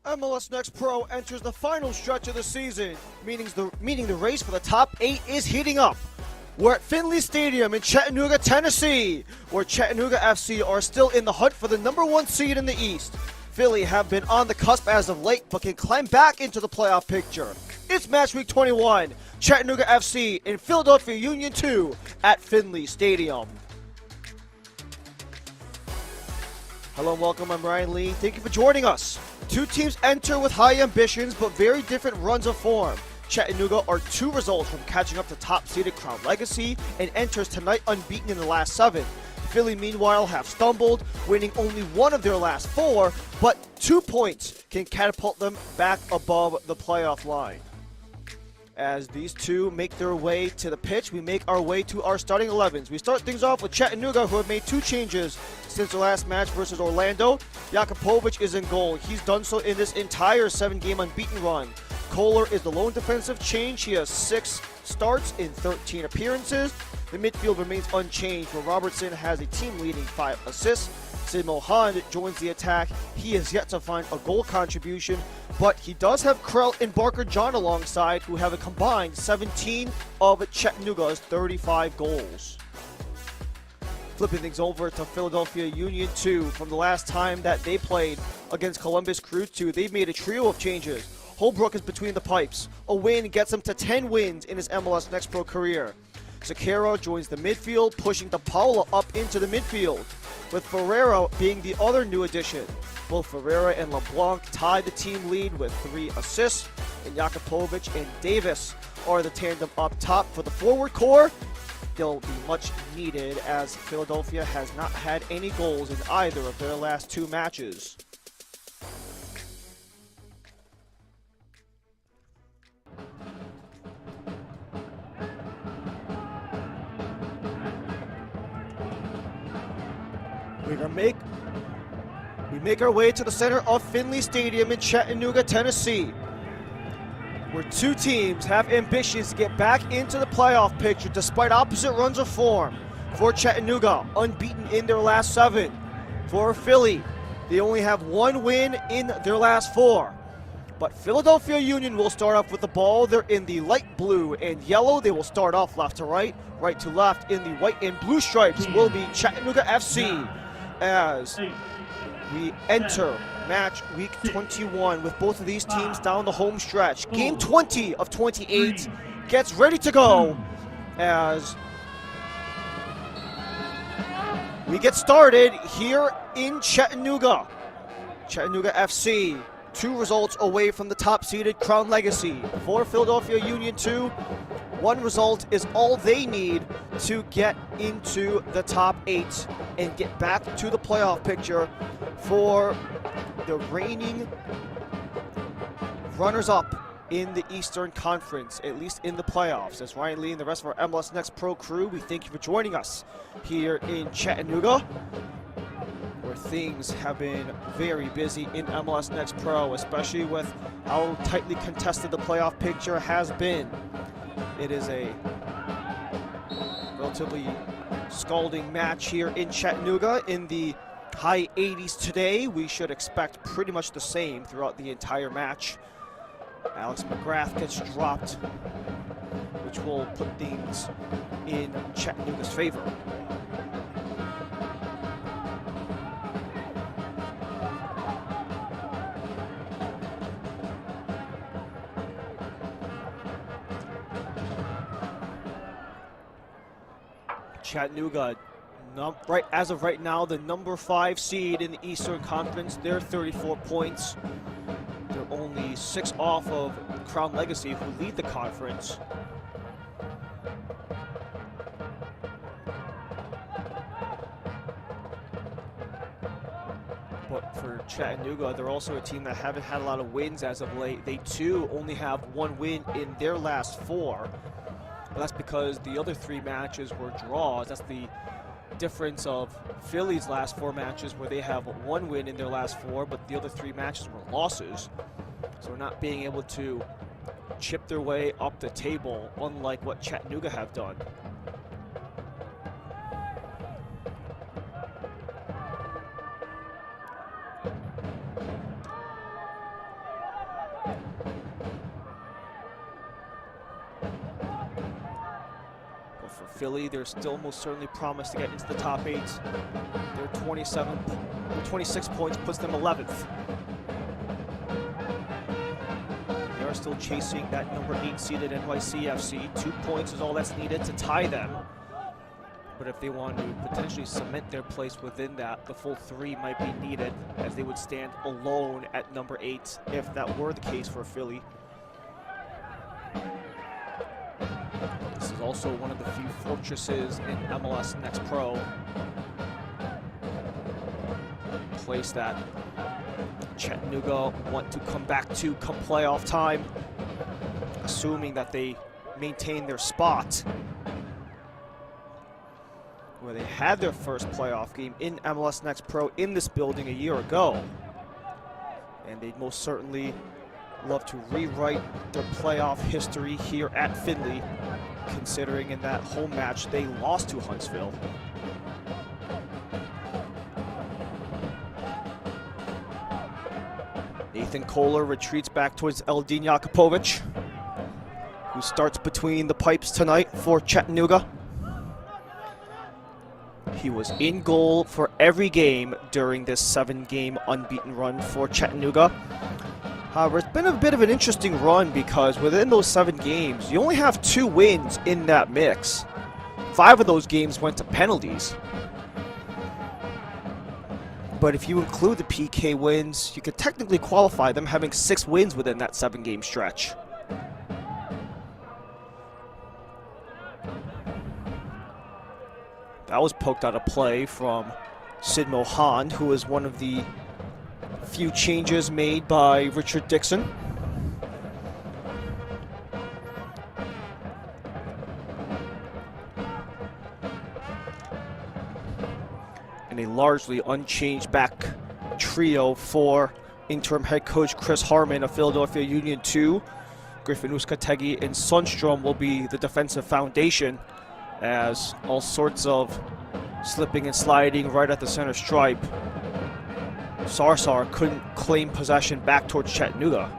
MLS Next Pro enters the final stretch of the season, meaning the race for the top 8 is heating up. We're at Finley Stadium in Chattanooga, Tennessee, where Chattanooga FC are still in the hunt for the number 1 seed in the East. Philly have been on the cusp as of late, but can climb back into the playoff picture. It's match week 21, Chattanooga FC and Philadelphia Union 2 at Finley Stadium. Hello and welcome, I'm Ryan Lee. Thank you for joining us. Two teams enter with high ambitions, but very different runs of form. Chattanooga are 2 results from catching up to top-seeded Crown Legacy and enters tonight unbeaten in the last 7. Philly, meanwhile, have stumbled, winning only 1 of their last 4, but 2 points can catapult them back above the playoff line. As these two make their way to the pitch, we make our way to our starting 11s. We start things off with Chattanooga, who have made 2 changes since their last match versus Orlando. Jakupovic is in goal. He's done so in this entire 7-game unbeaten run. Kohler is the lone defensive change. He has 6 starts in 13 appearances. The midfield remains unchanged, where Robertson has a team-leading 5 assists. Sid Mohan joins the attack. He has yet to find a goal contribution, but he does have Krell and Barker John alongside, who have a combined 17 of Chattanooga's 35 goals. Flipping things over to Philadelphia Union 2. From the last time that they played against Columbus Crew 2, they've made a trio of changes. Holbrook is between the pipes. A win gets him to 10 wins in his MLS Next Pro career. Sakara joins the midfield, pushing DePaula up into the midfield, with Ferreira being the other new addition. Both Ferreira and LeBlanc tied the team lead with 3 assists, and Jakupovic and Davis are the tandem up top. For the forward core, they'll be much needed, as Philadelphia has not had any goals in either of their last 2 matches. We make our way to the center of Finley Stadium in Chattanooga, Tennessee, where 2 teams have ambitions to get back into the playoff picture despite opposite runs of form. For Chattanooga, unbeaten in their last 7. For Philly, they only have 1 win in their last 4. But Philadelphia Union will start off with the ball. They're in the light blue and yellow. They will start off left to right, right to left. In the white and blue stripes will be Chattanooga FC, as we enter match week 21 with both of these teams down the home stretch. Game 20 of 28 gets ready to go as we get started here in Chattanooga. Chattanooga FC, 2 results away from the top-seeded Crown Legacy. For Philadelphia Union 2, 1 result is all they need to get into the top 8 and get back to the playoff picture for the reigning runners-up in the Eastern Conference, at least in the playoffs. As Ryan Lee and the rest of our MLS Next Pro crew, we thank you for joining us here in Chattanooga, where things have been very busy in MLS Next Pro, especially with how tightly contested the playoff picture has been. It is a relatively scalding match here in Chattanooga in the high 80s today. We should expect pretty much the same throughout the entire match. Alex McGrath gets dropped, which will put things in Chattanooga's favor. Chattanooga, as of right now, the number 5 seed in the Eastern Conference. They're 34 points. They're only 6 off of Crown Legacy, who lead the conference. But for Chattanooga, they're also a team that haven't had a lot of wins as of late. They too only have 1 win in their last 4. But that's because the other 3 matches were draws. That's the difference of Philly's last 4 matches, where they have 1 win in their last 4, but the other 3 matches were losses. So we're not being able to chip their way up the table, unlike what Chattanooga have done. Philly. They're still most certainly promised to get into the top 8. Their 26 points puts them 11th. They are still chasing that number 8 seeded NYCFC. 2 points is all that's needed to tie them. But if they want to potentially cement their place within that, the full 3 might be needed, as they would stand alone at number 8 if that were the case for Philly. This is also one of the few fortresses in MLS Next Pro. A place that Chattanooga want to come back to come playoff time, assuming that they maintain their spot, where they had their first playoff game in MLS Next Pro in this building a year ago. And they'd most certainly love to rewrite their playoff history here at Findlay, considering in that home match they lost to Huntsville. Nathan Kohler retreats back towards Eldin Jakupovic, who starts between the pipes tonight for Chattanooga. He was in goal for every game during this 7-game unbeaten run for Chattanooga. However, it's been a bit of an interesting run because within those 7 games, you only have 2 wins in that mix. 5 of those games went to penalties. But if you include the PK wins, you could technically qualify them having 6 wins within that 7-game stretch. That was poked out of play from Sid Mohan, who is one of the few changes made by Richard Dixon. And a largely unchanged back trio for interim head coach Chris Harmon of Philadelphia Union 2. Griffin Uskategi and Sundstrom will be the defensive foundation, as all sorts of slipping and sliding right at the center stripe. Sarsar couldn't claim possession back towards Chattanooga.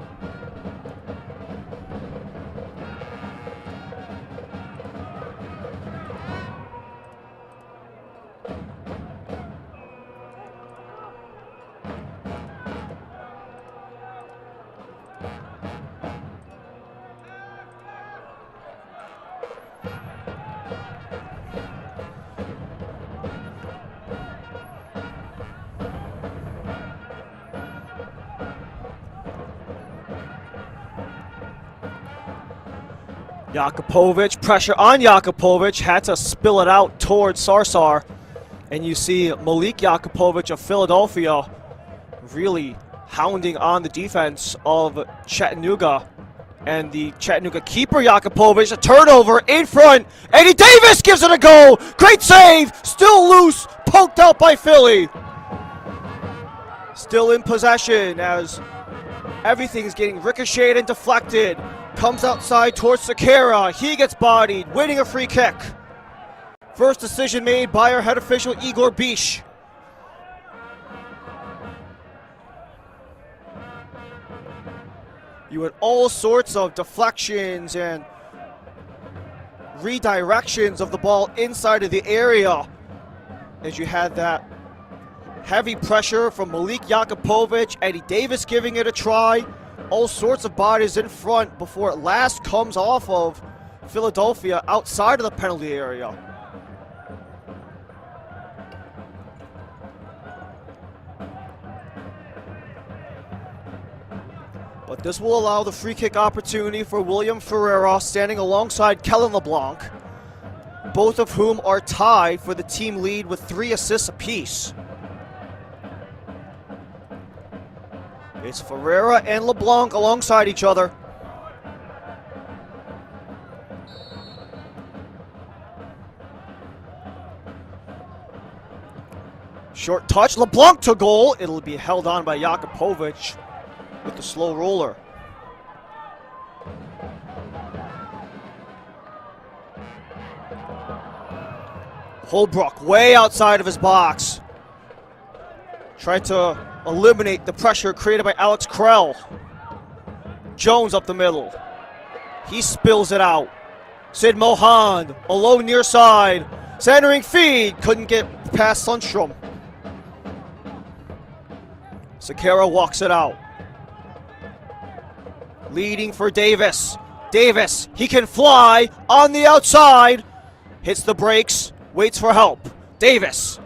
Jakupovic, pressure on Jakupovic, had to spill it out towards Sarsar. And you see Malik Jakupovic of Philadelphia really hounding on the defense of Chattanooga. And the Chattanooga keeper, Jakupovic, a turnover in front. Eddie Davis gives it a go. Great save, still loose, poked out by Philly. Still in possession as everything's getting ricocheted and deflected. Comes outside towards Sakara. He gets bodied, winning a free kick. First decision made by our head official, Igor Bish. You had all sorts of deflections and redirections of the ball inside of the area, as you had that heavy pressure from Malik Jakupovic, Eddie Davis giving it a try. All sorts of bodies in front before it last comes off of Philadelphia outside of the penalty area. But this will allow the free kick opportunity for William Ferreira, standing alongside Kellen LeBlanc, both of whom are tied for the team lead with 3 assists apiece. It's Ferreira and LeBlanc alongside each other. Short touch, LeBlanc to goal. It'll be held on by Jakupovic with the slow roller. Holbrook way outside of his box. Tried to eliminate the pressure created by Alex Krell. Jones up the middle. He spills it out. Sid Mohan, alone near side. Centering feed, couldn't get past Sundstrom. Sakara walks it out. Leading for Davis. Davis, he can fly on the outside. Hits the brakes, waits for help. Davis,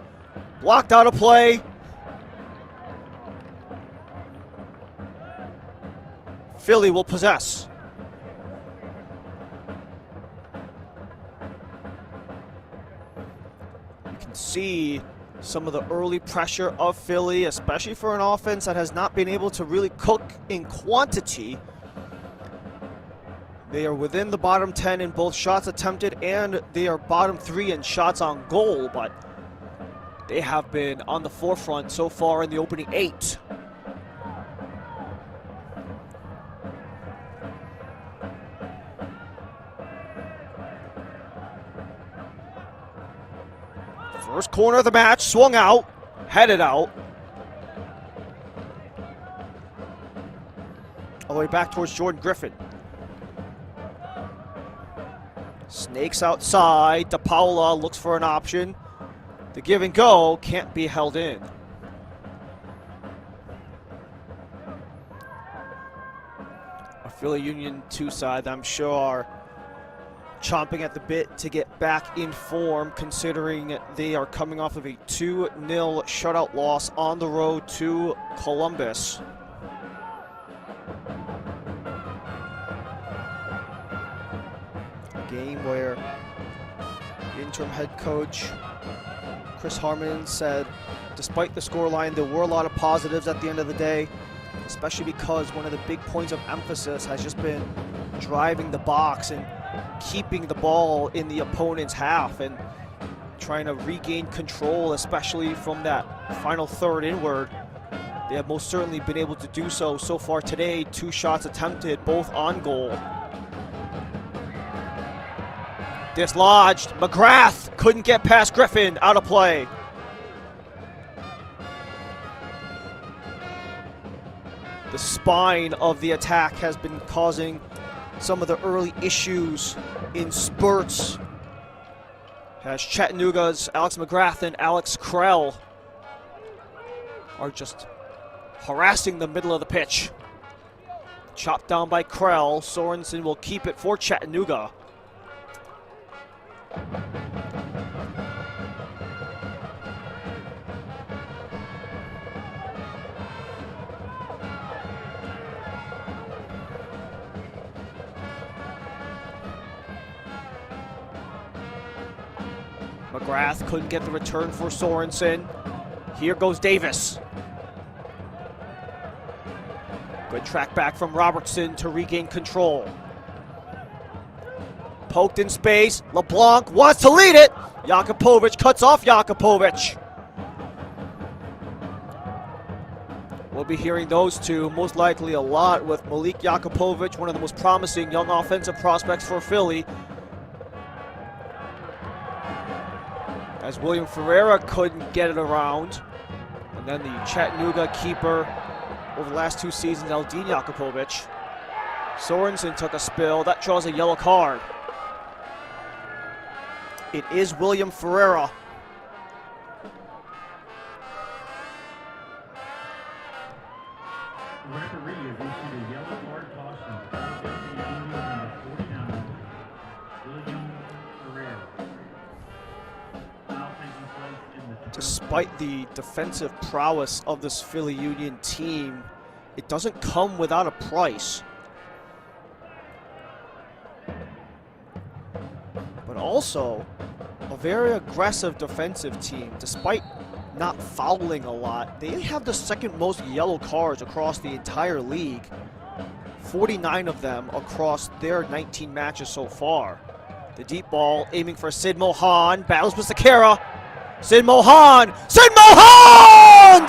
blocked out of play. Philly will possess. You can see some of the early pressure of Philly, especially for an offense that has not been able to really cook in quantity. They are within the bottom 10 in both shots attempted, and they are bottom 3 in shots on goal, but they have been on the forefront so far in the opening 8. First corner of the match, swung out, headed out. All the way back towards Jordan Griffin. Snakes outside. DePaula looks for an option. The give and go can't be held in. A Philly Union 2 side, I'm sure, are chomping at the bit to get back in form, considering they are coming off of a 2-0 shutout loss on the road to Columbus. Game where the interim head coach Chris Harmon said despite the scoreline, there were a lot of positives at the end of the day, especially because one of the big points of emphasis has just been driving the box and keeping the ball in the opponent's half and trying to regain control, especially from that final third inward. They have most certainly been able to do so far today. 2 shots attempted, both on goal. Dislodged. McGrath couldn't get past Griffin. Out of play. The spine of the attack has been causing some of the early issues in spurts, as Chattanooga's Alex McGrath and Alex Krell are just harassing the middle of the pitch. Chopped down by Krell. Sorensen will keep it for Chattanooga. McGrath couldn't get the return for Sorensen. Here goes Davis. Good track back from Robertson to regain control. Poked in space. LeBlanc wants to lead it. Jakupovic cuts off Jakupovic. We'll be hearing those two most likely a lot with Malik Jakupovic, one of the most promising young offensive prospects for Philly, as William Ferreira couldn't get it around. And then the Chattanooga keeper over the last 2 seasons, Eldin Jakupovic. Sorensen took a spill. That draws a yellow card. It is William Ferreira. The referee has issued a yellow card caution. Number 49, William Ferreira. Foul taking place in the Despite the defensive prowess of this Philly Union team, it doesn't come without a price. But also a very aggressive defensive team. Despite not fouling a lot, they have the second most yellow cards across the entire league. 49 of them across their 19 matches so far. The deep ball aiming for Sid Mohan. Battles with Sakara. Sid Mohan! Sid Mohan!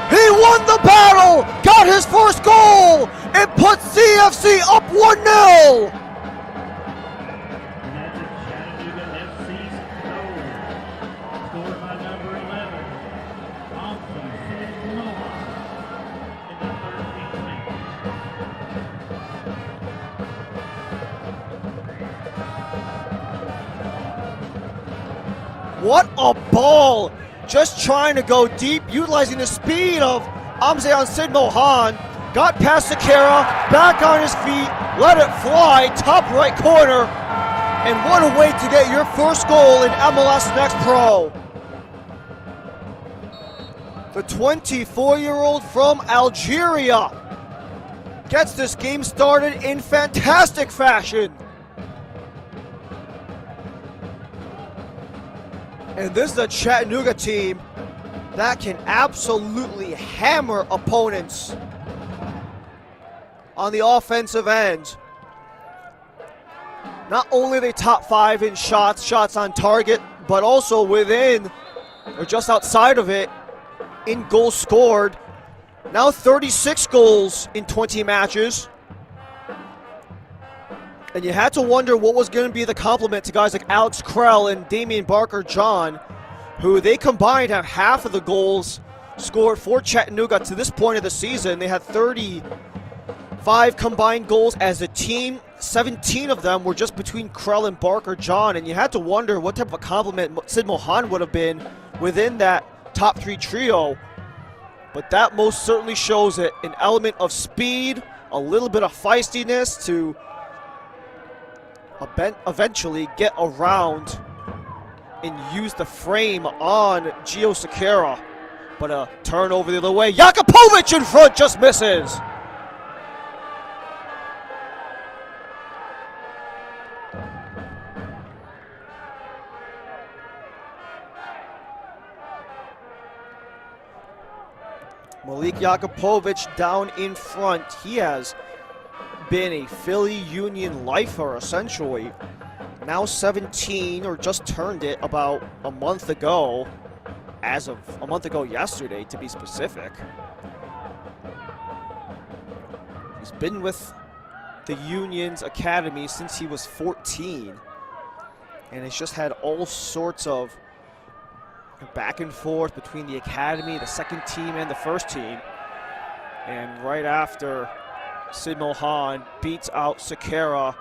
He won the battle! Got his first goal! It puts CFC up 1-0! Chattanooga FC's goal. Scored by number 11, Sid Mohan, in the 13th minute. What a ball! Just trying to go deep, utilizing the speed of Amzeon Sid Mohan. Got past Sakara, back on his feet, let it fly, top right corner. And what a way to get your first goal in MLS Next Pro. The 24-year-old from Algeria gets this game started in fantastic fashion. And this is a Chattanooga team that can absolutely hammer opponents on the offensive end. Not only are they top 5 in shots on target, but also within or just outside of it in goals scored. Now 36 goals in 20 matches. And you had to wonder what was going to be the compliment to guys like Alex Krell and Damian Barker-John, who they combined have half of the goals scored for Chattanooga to this point of the season. They had 35 combined goals as a team. 17 of them were just between Krell and Barker-John, and you had to wonder what type of compliment Sid Mohan would have been within that top 3 trio. But that most certainly shows it. An element of speed, a little bit of feistiness to eventually get around and use the frame on Gio Sakara. But a turnover the other way. Jakupovic in front, just misses. Malik Jakupovic down in front. He has been a Philly Union lifer, essentially. Now 17, or just turned it about a month ago, as of a month ago yesterday, to be specific. He's been with the Union's academy since he was 14, and has just had all sorts of back and forth between the academy, the second team, and the first team. And right after Sid Mohan beats out Sakara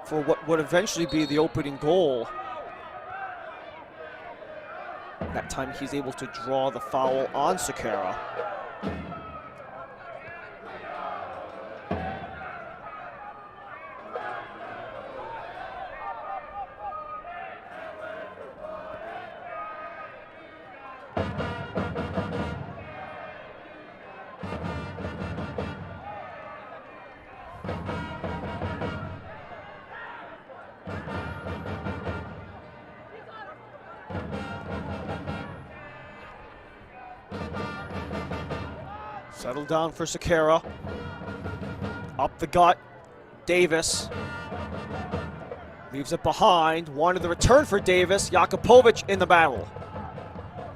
for what would eventually be the opening goal, that time he's able to draw the foul on Sakara. Settle down for Sakara. Up the gut, Davis. Leaves it behind. Wanted the return for Davis. Jakupovic in the battle.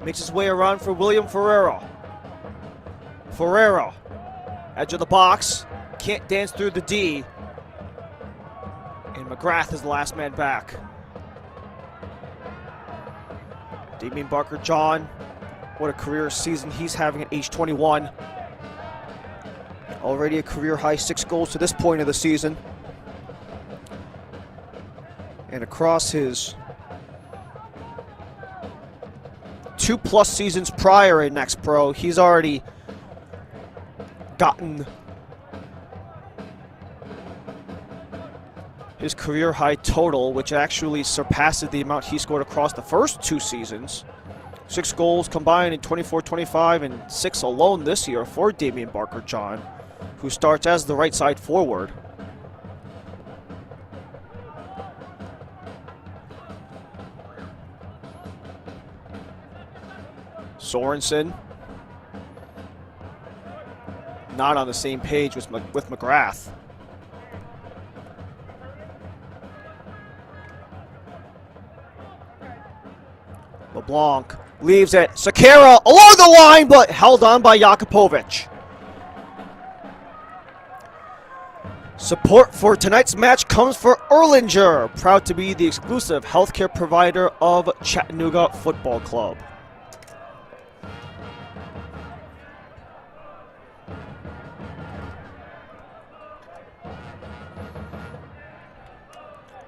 Makes his way around for William Ferreira. Ferreira, edge of the box. Can't dance through the D. And McGrath is the last man back. Damian Barker-John, what a career season he's having at age 21. Already a career-high 6 goals to this point of the season. And across his 2+ seasons prior in Next Pro, he's already gotten his career-high total, which actually surpasses the amount he scored across the first 2 seasons. 6 goals combined in 24-25 and 6 alone this year for Damian Barker-John, who starts as the right side forward. Sorensen not on the same page with McGrath. LeBlanc leaves it. Sakara along the line, but held on by Jakupovic. Support for tonight's match comes for Erlanger, proud to be the exclusive healthcare provider of Chattanooga Football Club.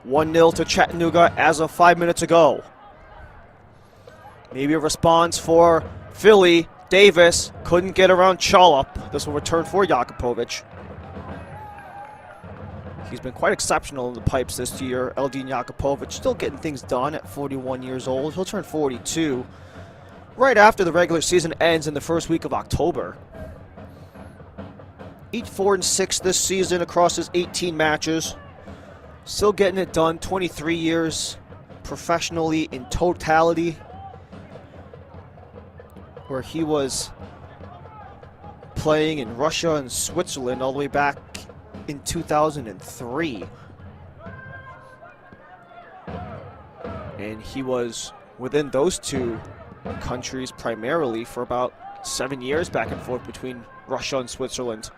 (1-0) to Chattanooga as of 5 minutes ago. Maybe a response for Philly. Davis couldn't get around Chalop. This will return for Jakupovic. He's been quite exceptional in the pipes this year. Eldin Jakupovic still getting things done at 41 years old. He'll turn 42 right after the regular season ends in the first week of October. 8-4-6 this season across his 18 matches. Still getting it done. 23 years professionally in totality, where he was playing in Russia and Switzerland all the way back in 2003. And he was within those two countries primarily for about 7 years, back and forth between Russia and Switzerland.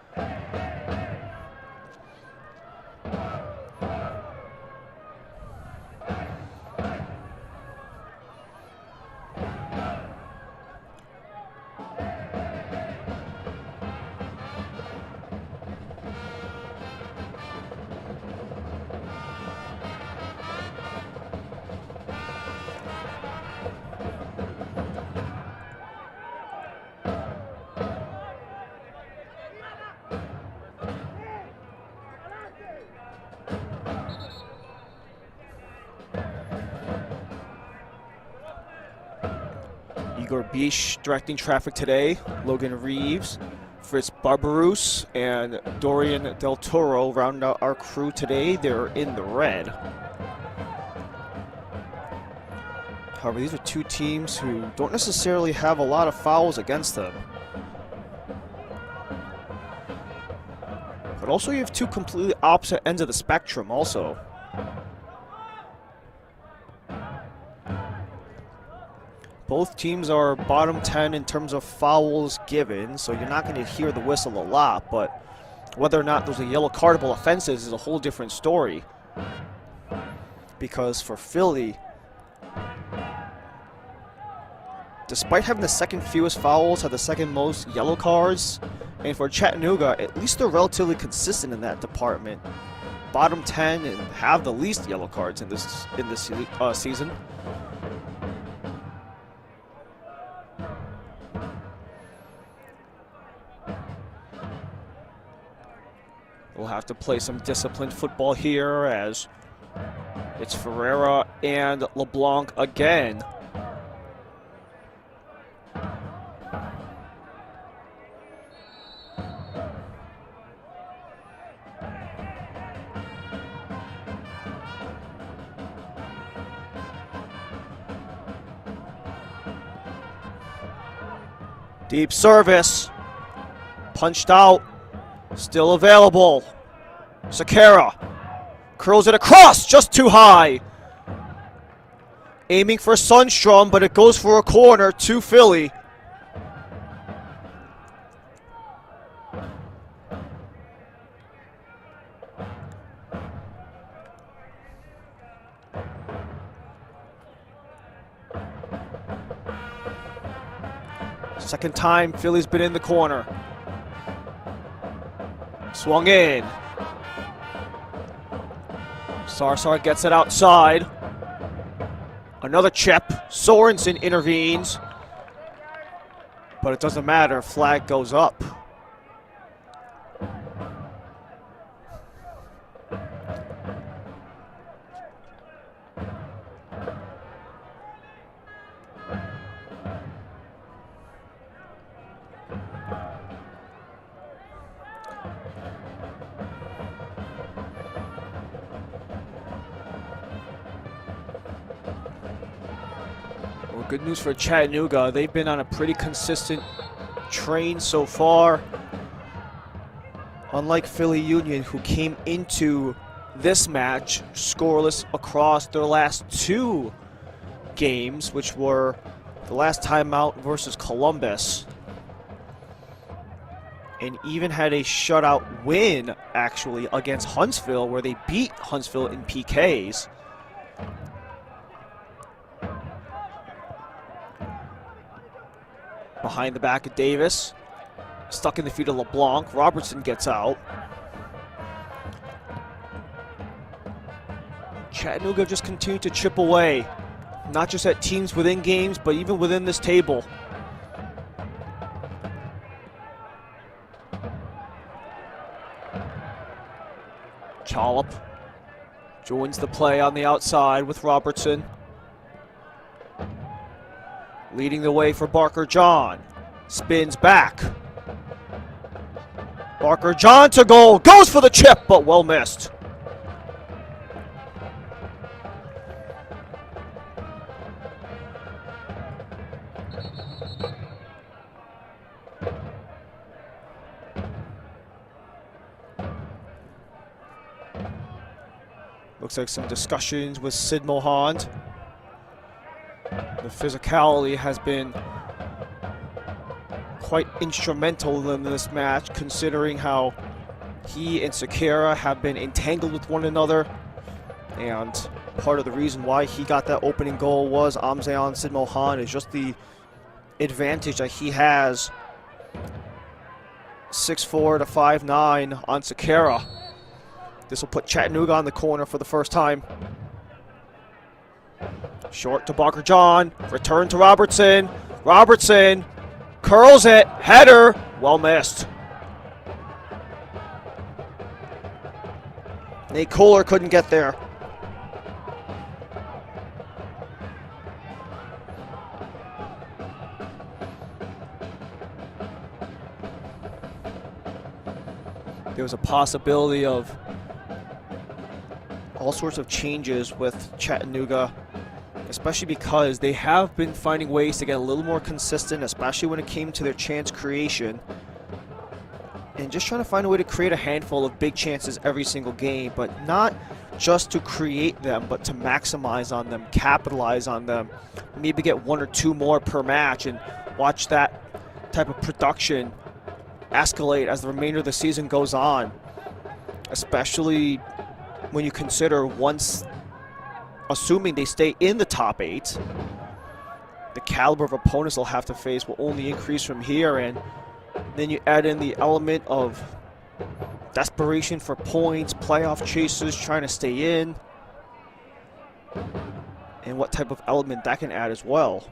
Igor Bish directing traffic today. Logan Reeves, Fritz Barbarous, and Dorian Del Toro round out our crew today. They're in the red. However, these are two teams who don't necessarily have a lot of fouls against them. But also you have two completely opposite ends of the spectrum also. Both teams are bottom 10 in terms of fouls given, so you're not going to hear the whistle a lot, but whether or not those are yellow cardable offenses is a whole different story. Because for Philly, despite having the second fewest fouls, have the second most yellow cards, and for Chattanooga, at least they're relatively consistent in that department. Bottom 10 and have the least yellow cards in this season. We'll have to play some disciplined football here as it's Ferreira and LeBlanc again. Deep service. Punched out. Still available. Sakara curls it across, just too high. Aiming for Sundstrom, but it goes for a corner to Philly. Second time Philly's been in the corner. Swung in. Sarsar gets it outside. Another chip. Sorensen intervenes. But it doesn't matter. Flag goes up. Good news for Chattanooga. They've been on a pretty consistent train so far. Unlike Philly Union, who came into this match scoreless across their last two games, which were the last time out versus Columbus. And even had a shutout win, actually, against Huntsville, where they beat Huntsville in PKs. Behind the back of Davis. Stuck in the feet of LeBlanc. Robertson gets out. Chattanooga just continued to chip away. not just at teams within games, but even within this table. Chollop joins the play on the outside with Robertson. Leading the way for Barker John. Spins back. Barker John to goal. Goes for the chip, but well missed. Looks like some discussions with Sid Mohand. The physicality has been quite instrumental in this match, considering how he and Sakara have been entangled with one another. And part of the reason why he got that opening goal was Amzayan Sid Mohand is just the advantage that he has 6'4" to 5'9" on Sakara. This will put Chattanooga on the corner for the first time. Short to Barker John. Return to Robertson. Robertson curls it. Header. Well missed. Nate Kohler couldn't get there. There was a possibility of all sorts of changes with Chattanooga, especially because they have been finding ways to get a little more consistent, especially when it came to their chance creation. And just trying to find a way to create a handful of big chances every single game, but not just to create them, but to maximize on them, capitalize on them, maybe get one or two more per match and watch that type of production escalate as the remainder of the season goes on, especially when you consider once, assuming they stay in the top 8, the caliber of opponents they'll have to face will only increase from here, and then you add in the element of desperation for points, playoff chases, trying to stay in, and what type of element that can add as well.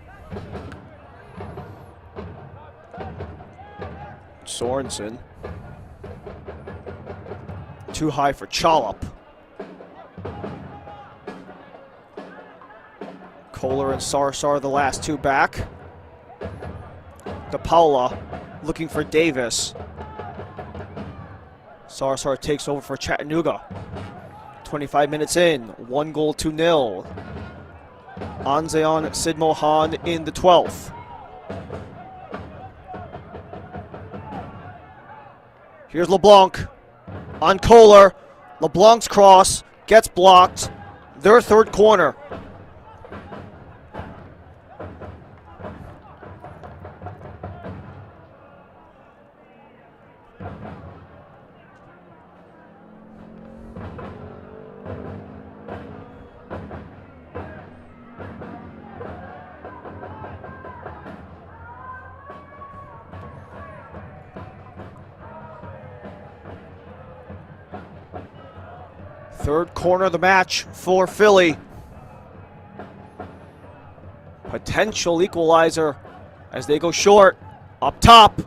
Sorensen. Too high for Chollop. Kohler and Sarsar, the last two back. DePaula looking for Davis. Sarsar takes over for Chattanooga. 25 minutes in, 1-0. Anzayan Sid Mohand in the 12th. Here's LeBlanc on Kohler. LeBlanc's cross gets blocked. Their third corner. Third corner of the match for Philly. Potential equalizer as they go short. Up top,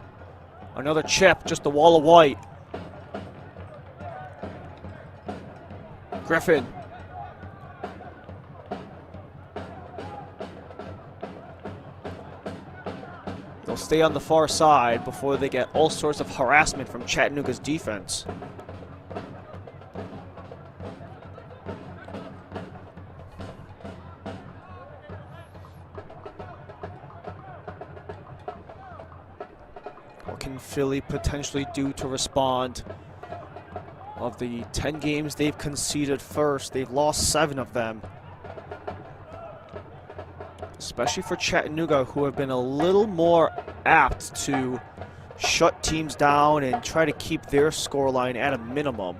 another chip, just a wall of white. Griffin. They'll stay on the far side before they get all sorts of harassment from Chattanooga's defense. What can Philly potentially do to respond? Of the 10 games they've conceded first, they've lost 7 of them. Especially for Chattanooga, who have been a little more apt to shut teams down and try to keep their scoreline at a minimum.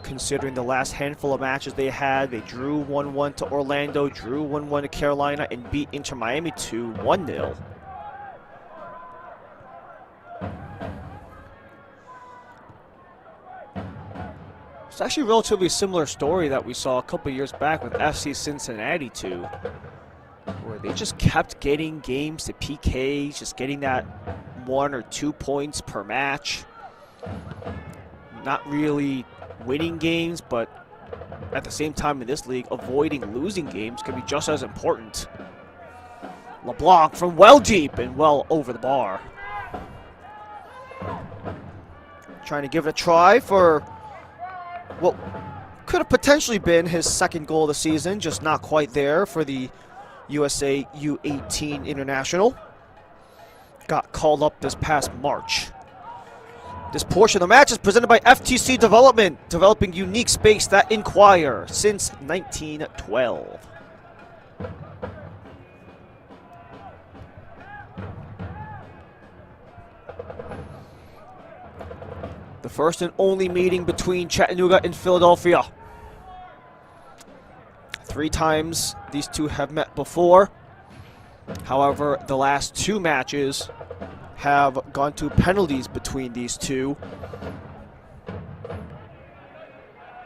Considering the last handful of matches they had, they drew 1-1 to Orlando, drew 1-1 to Carolina, and beat Inter Miami 1-0. It's actually a relatively similar story that we saw a couple years back with FC Cincinnati 2. where they just kept getting games to PKs, just getting that 1 or 2 points per match. Not really winning games, but at the same time in this league, avoiding losing games can be just as important. LeBlanc from well deep and well over the bar. Trying to give it a try for what could have potentially been his second goal of the season, just not quite there for the USA U18 International. Got called up this past March. This portion of the match is presented by FTC Development, developing unique space that inquire since 1912. The first and only meeting between Chattanooga and Philadelphia. 3 times these two have met before. However, the last 2 matches have gone to penalties between these two.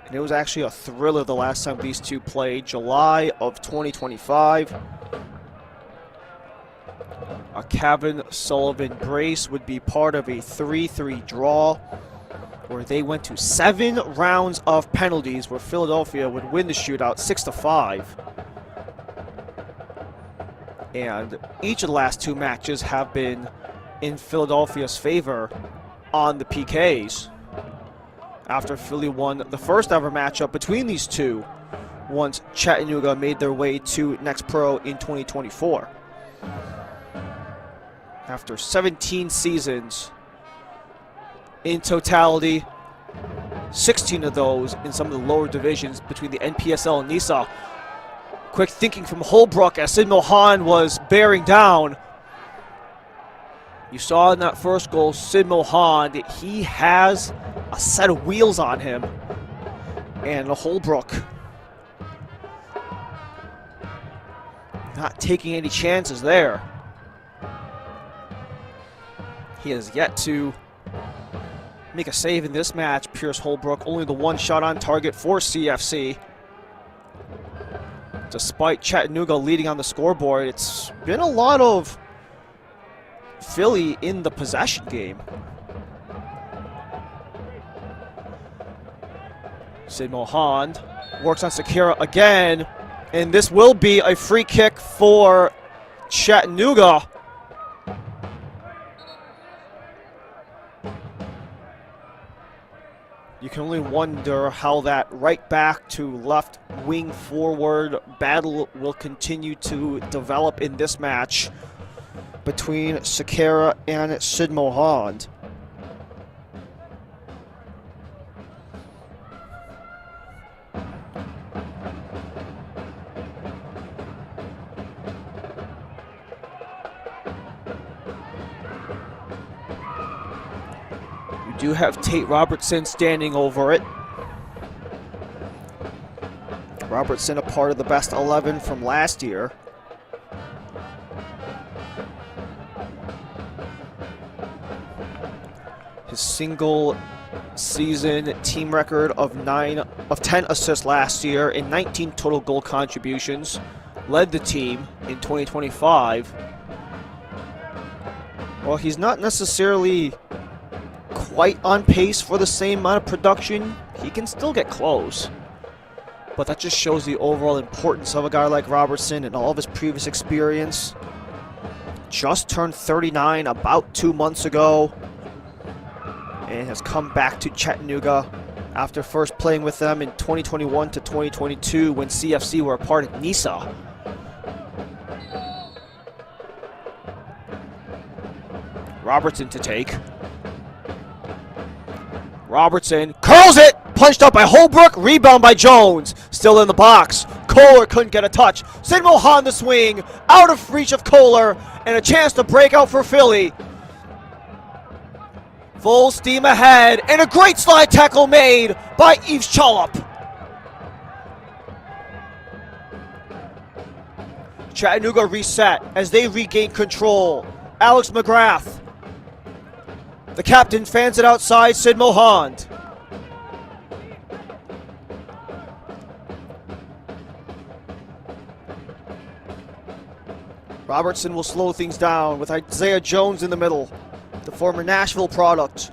And it was actually a thriller the last time these two played, July of 2025. A Kevin Sullivan brace would be part of a 3-3 draw, where they went to 7 rounds of penalties, where Philadelphia would win the shootout 6-5. And each of the last 2 matches have been in Philadelphia's favor on the PKs. After Philly won the first ever matchup between these two, once Chattanooga made their way to Next Pro in 2024. After 17 seasons in totality, 16 of those in some of the lower divisions between the NPSL and NISA. Quick thinking from Holbrook as Sid Mohan was bearing down. You saw in that first goal, Sid Mohan, that he has a set of wheels on him. And Holbrook not taking any chances there. He has yet to make a save in this match. Pierce Holbrook, only the 1 shot on target for CFC. Despite Chattanooga leading on the scoreboard, it's been a lot of Philly in the possession game. Sid Mohan works on Sakira again, and this will be a free kick for Chattanooga. You can only wonder how that right back to left wing forward battle will continue to develop in this match between Sakira and Sid Mohan. We do have Tate Robertson standing over it. Robertson, a part of the best 11 from last year. His single season team record of 10 assists last year and 19 total goal contributions led the team in 2025. Well, he's not necessarily quite on pace for the same amount of production. He can still get close. But that just shows the overall importance of a guy like Robertson and all of his previous experience. Just turned 39 about 2 months ago, and has come back to Chattanooga after first playing with them in 2021 to 2022 when CFC were a part of NISA. Robertson to take. Robertson curls it! Punched up by Holbrook, rebound by Jones. Still in the box. Kohler couldn't get a touch. Sid Mohan the swing, out of reach of Kohler, and a chance to break out for Philly. Full steam ahead, and a great slide tackle made by Yves Chalop. Chattanooga reset as they regain control. Alex McGrath. The captain fans it outside Sid Mohan. Robertson will slow things down with Isaiah Jones in the middle, the former Nashville product.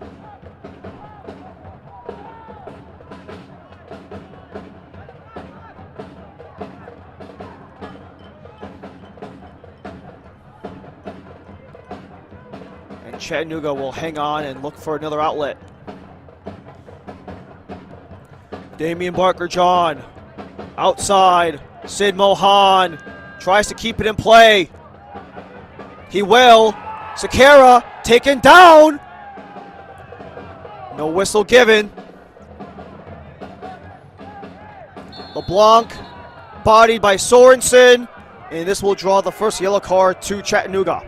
And Chattanooga will hang on and look for another outlet. Damian Barker-John outside. Sid Mohan tries to keep it in play. He will. Sakara taken down. No whistle given. LeBlanc bodied by Sorensen, and this will draw the first yellow card to Chattanooga.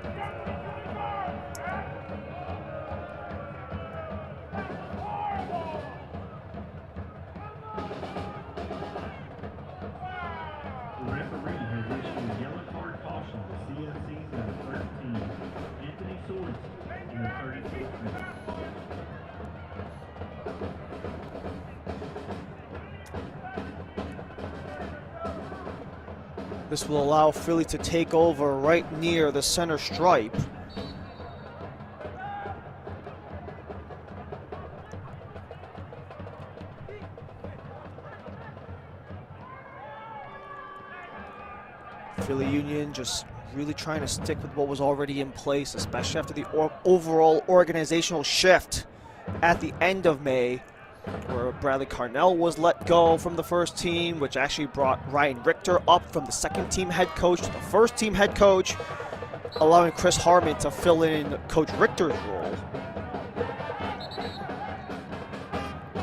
The referee has issued a yellow card caution to CFC's number 13, Anthony Sorensen, in the 36th minute. This will allow Philly to take over right near the center stripe. Philly Union just really trying to stick with what was already in place, especially after the overall organizational shift at the end of May, where Bradley Carnell was let go from the first team, which actually brought Ryan Richter up from the second team head coach to the first team head coach, allowing Chris Harmon to fill in Coach Richter's role.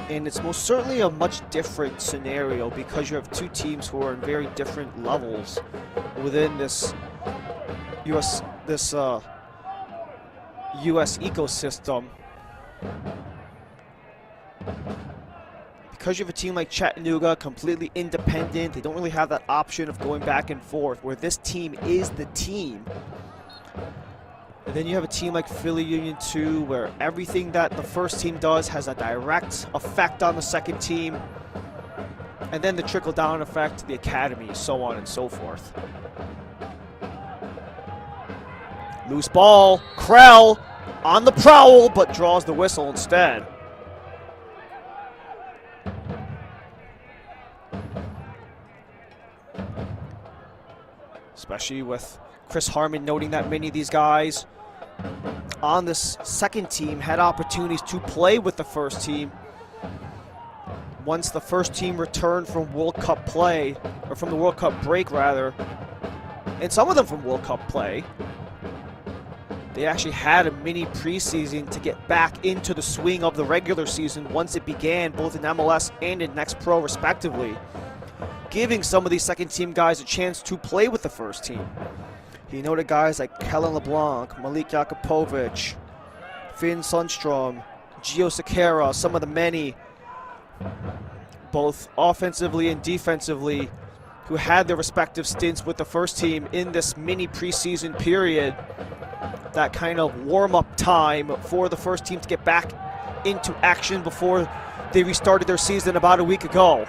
And it's most certainly a much different scenario because you have two teams who are in very different levels within this US ecosystem. Because you have a team like Chattanooga, completely independent, they don't really have that option of going back and forth, where this team is the team. And then you have a team like Philly Union 2, where everything that the first team does has a direct effect on the second team. And then the trickle-down effect to the academy, so on and so forth. Loose ball, Krell on the prowl, but draws the whistle instead. Especially with Chris Harmon noting that many of these guys on this second team had opportunities to play with the first team once the first team returned from World Cup play, or from the World Cup break rather, and some of them from World Cup play. They actually had a mini preseason to get back into the swing of the regular season once it began, both in MLS and in Next Pro respectively, giving some of these second team guys a chance to play with the first team. He noted guys like Kellen LeBlanc, Malik Jakupovic, Finn Sundstrom, Gio Sakara, some of the many, both offensively and defensively, who had their respective stints with the first team in this mini preseason period. That kind of warm-up time for the first team to get back into action before they restarted their season about a week ago.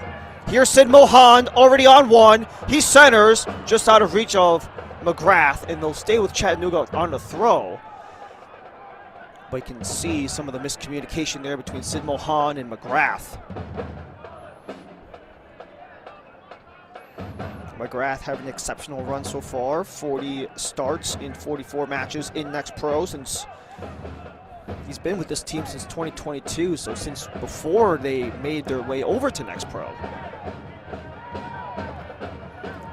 Here's Sid Mohan, already on one. He centers, just out of reach of McGrath, and they'll stay with Chattanooga on the throw. But you can see some of the miscommunication there between Sid Mohan and McGrath. McGrath having an exceptional run so far, 40 starts in 44 matches in Next Pro since he's been with this team since 2022, so since before they made their way over to Next Pro.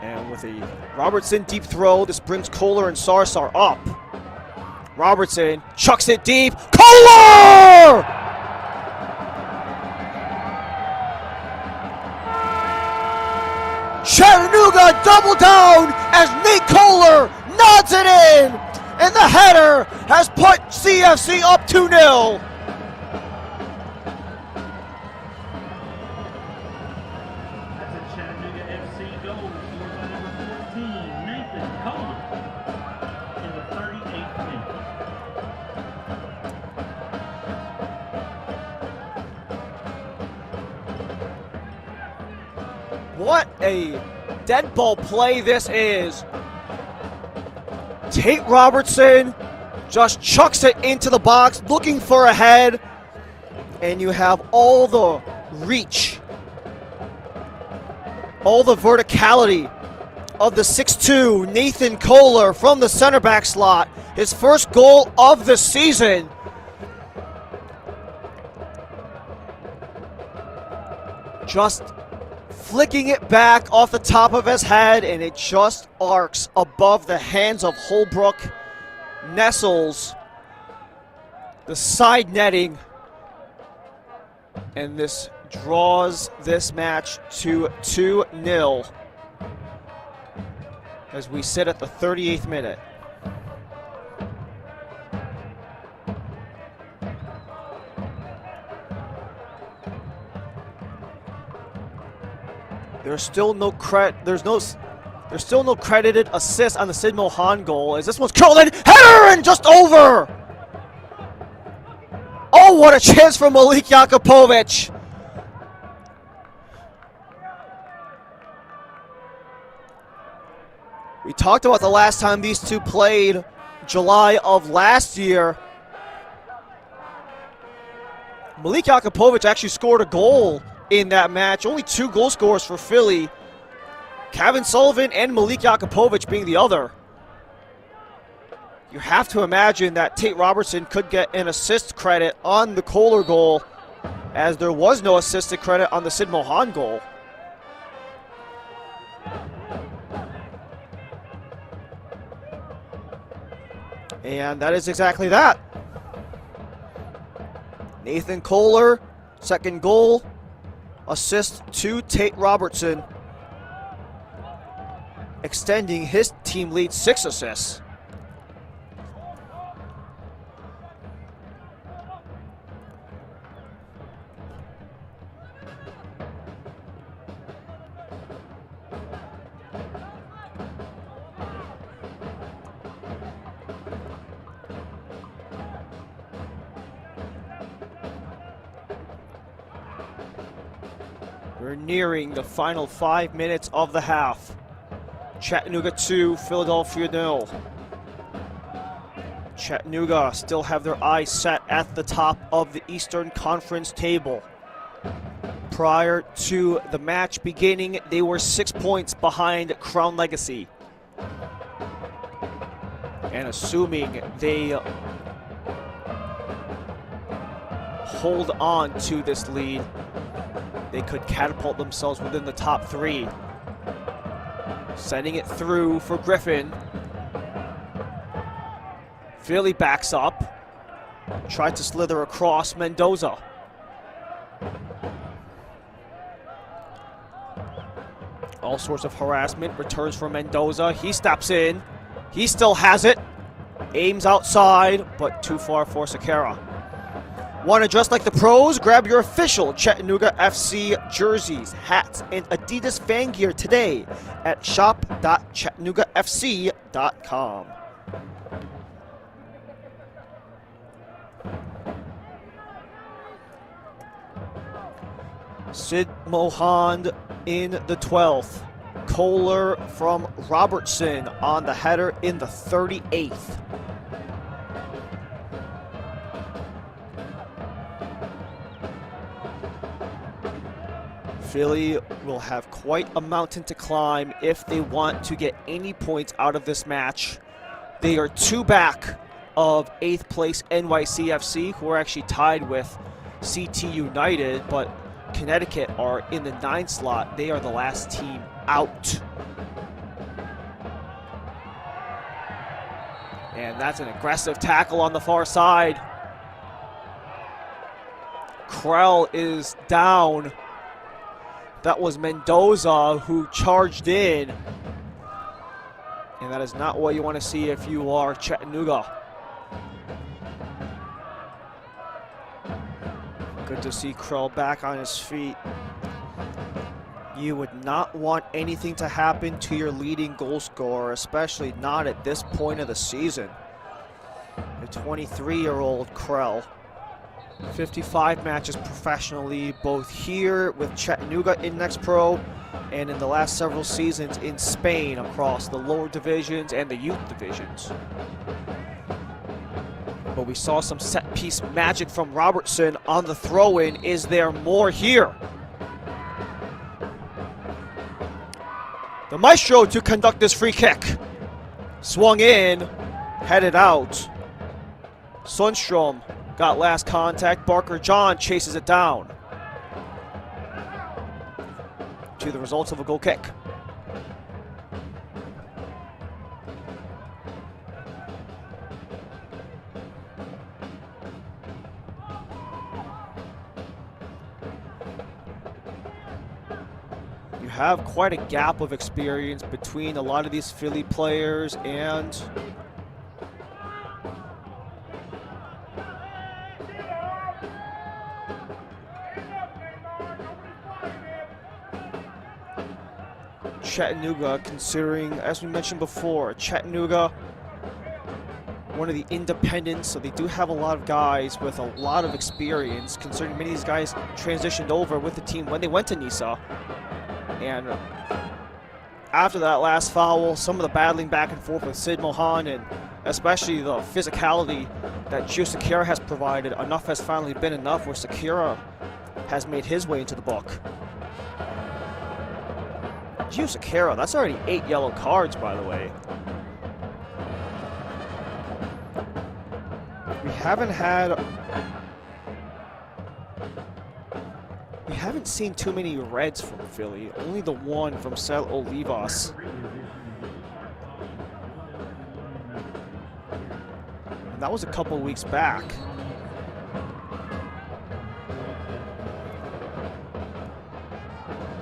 And with a Robertson deep throw, this brings Kohler and Sarsar up. Robertson chucks it deep. Kohler! Chattanooga double down as Nate Kohler nods it in, and the header has put CFC up 2-0. That's a Chattanooga FC goal scored by number 14, Nathan Kohler, in the 38th minute. What a dead ball play this is. Tate Robertson just chucks it into the box, looking for a head. And you have all the reach, all the verticality of the 6'2", Nathan Kohler from the center back slot. His first goal of the season. Just flicking it back off the top of his head, and it just arcs above the hands of Holbrook. Nestles the side netting, and this draws this match to 2-0 as we sit at the 38th minute. There's still no credited assist on the Sid Mohan goal, as this one's curled in, header, and just over. Oh, what a chance for Malik Jakupovic. We talked about the last time these two played, July of last year. Malik Jakupovic actually scored a goal in that match. Only 2 goal scorers for Philly. Kevin Sullivan and Malik Jakupovic being the other. You have to imagine that Tate Robertson could get an assist credit on the Kohler goal, as there was no assisted credit on the Sid Mohan goal. And that is exactly that. Nathan Kohler, second goal. Assist to Tate Robertson, extending his team lead 6 assists. We're nearing the final 5 minutes of the half. Chattanooga 2, Philadelphia 0. Chattanooga still have their eyes set at the top of the Eastern Conference table. Prior to the match beginning, they were 6 points behind Crown Legacy. And assuming they hold on to this lead, they could catapult themselves within the top 3. Sending it through for Griffin. Philly backs up. Tried to slither across Mendoza. All sorts of harassment. Returns for Mendoza. He steps in. He still has it. Aims outside, but too far for Sakara. Want to dress like the pros? Grab your official Chattanooga FC jerseys, hats, and Adidas fan gear today at shop.chattanoogaFC.com. Sid Mohan in the 12th. Kohler from Robertson on the header in the 38th. Philly will have quite a mountain to climb if they want to get any points out of this match. They are 2 back of 8th place NYCFC, who are actually tied with CT United, but Connecticut are in the 9th slot. They are the last team out. And that's an aggressive tackle on the far side. Krell is down. That was Mendoza who charged in. And that is not what you want to see if you are Chattanooga. Good to see Krell back on his feet. You would not want anything to happen to your leading goal scorer, especially not at this point of the season. The 23-year-old Krell. 55 matches professionally, both here with Chattanooga in Next Pro and in the last several seasons in Spain across the lower divisions and the youth divisions. But we saw some set-piece magic from Robertson on the throw-in. Is there more here? The maestro to conduct this free kick. Swung in, headed out. Sundstrom got last contact. Barker John chases it down. To the results of a goal kick. You have quite a gap of experience between a lot of these Philly players and Chattanooga, considering, as we mentioned before, Chattanooga, one of the independents, so they do have a lot of guys with a lot of experience, considering many of these guys transitioned over with the team when they went to Nisa. And after that last foul, some of the battling back and forth with Sid Mohan, and especially the physicality that Gio Sakira has provided, enough has finally been enough where Sakira has made his way into the book. Gio Sakira, that's already 8 yellow cards, by the way. We haven't seen too many reds from Philly. Only the one from Cel Olivas. And that was a couple weeks back.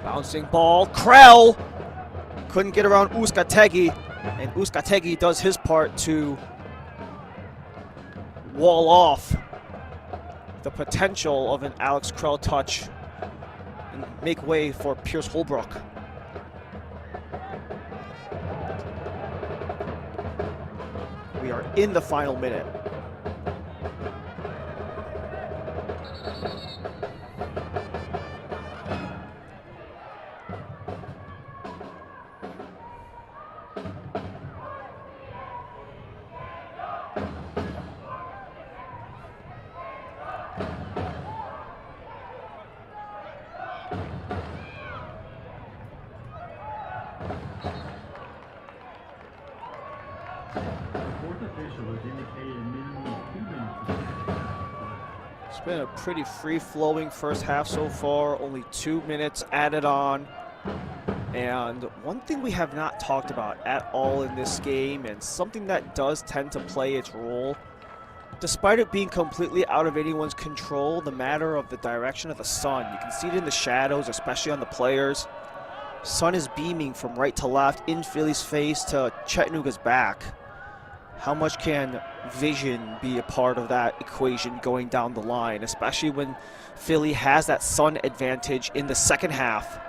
Bouncing ball, Krell couldn't get around Uzcategui, and Uzcategui does his part to wall off the potential of an Alex Krell touch and make way for Pierce Holbrook. We are in the final minute. It's been a pretty free-flowing first half so far, only 2 minutes added on. And one thing we have not talked about at all in this game, and something that does tend to play its role, despite it being completely out of anyone's control, the matter of the direction of the sun. You can see it in the shadows, especially on the players. Sun is beaming from right to left, in Philly's face to Chattanooga's back. How much can vision be a part of that equation going down the line, especially when Philly has that sun advantage in the second half,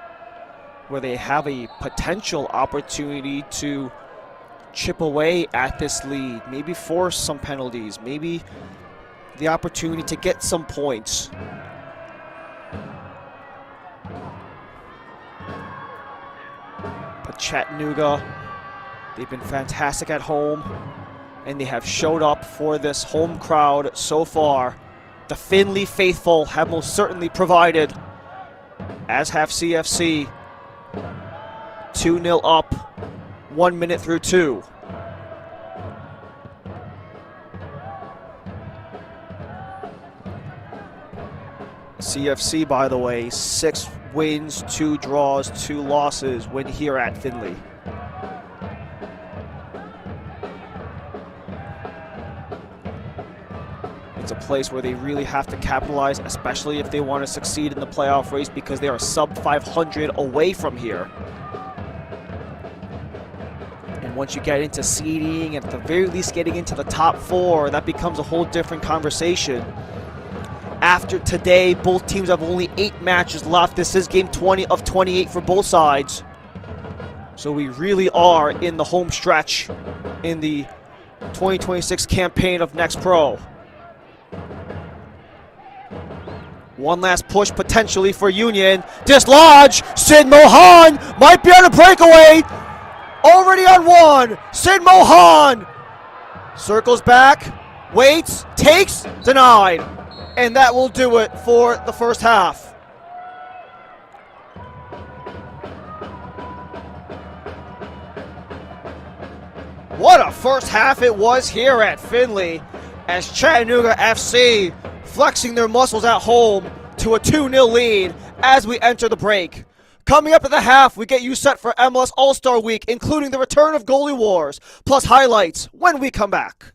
where they have a potential opportunity to chip away at this lead, maybe force some penalties, maybe the opportunity to get some points. But Chattanooga, they've been fantastic at home, and they have showed up for this home crowd so far. The Findlay faithful have most certainly provided, as have CFC. 2-0 up, 1 minute through 2. CFC, by the way, 6 wins, 2 draws, 2 losses when here at Findlay. It's a place where they really have to capitalize, especially if they want to succeed in the playoff race, because they are sub 500 away from here. And once you get into seeding, and at the very least getting into the top 4, that becomes a whole different conversation. After today, both teams have only 8 matches left. This is game 20 of 28 for both sides. So we really are in the home stretch in the 2026 campaign of Next Pro. One last push potentially for Union. Dislodge. Sid Mohan might be on a breakaway. Already on one. Sid Mohan circles back, waits, takes, denied. And that will do it for the first half. What a first half it was here at Finley, as Chattanooga FC flexing their muscles at home to a 2-0 lead as we enter the break. Coming up at the half, we get you set for MLS All-Star Week, including the return of Goalie Wars, plus highlights when we come back.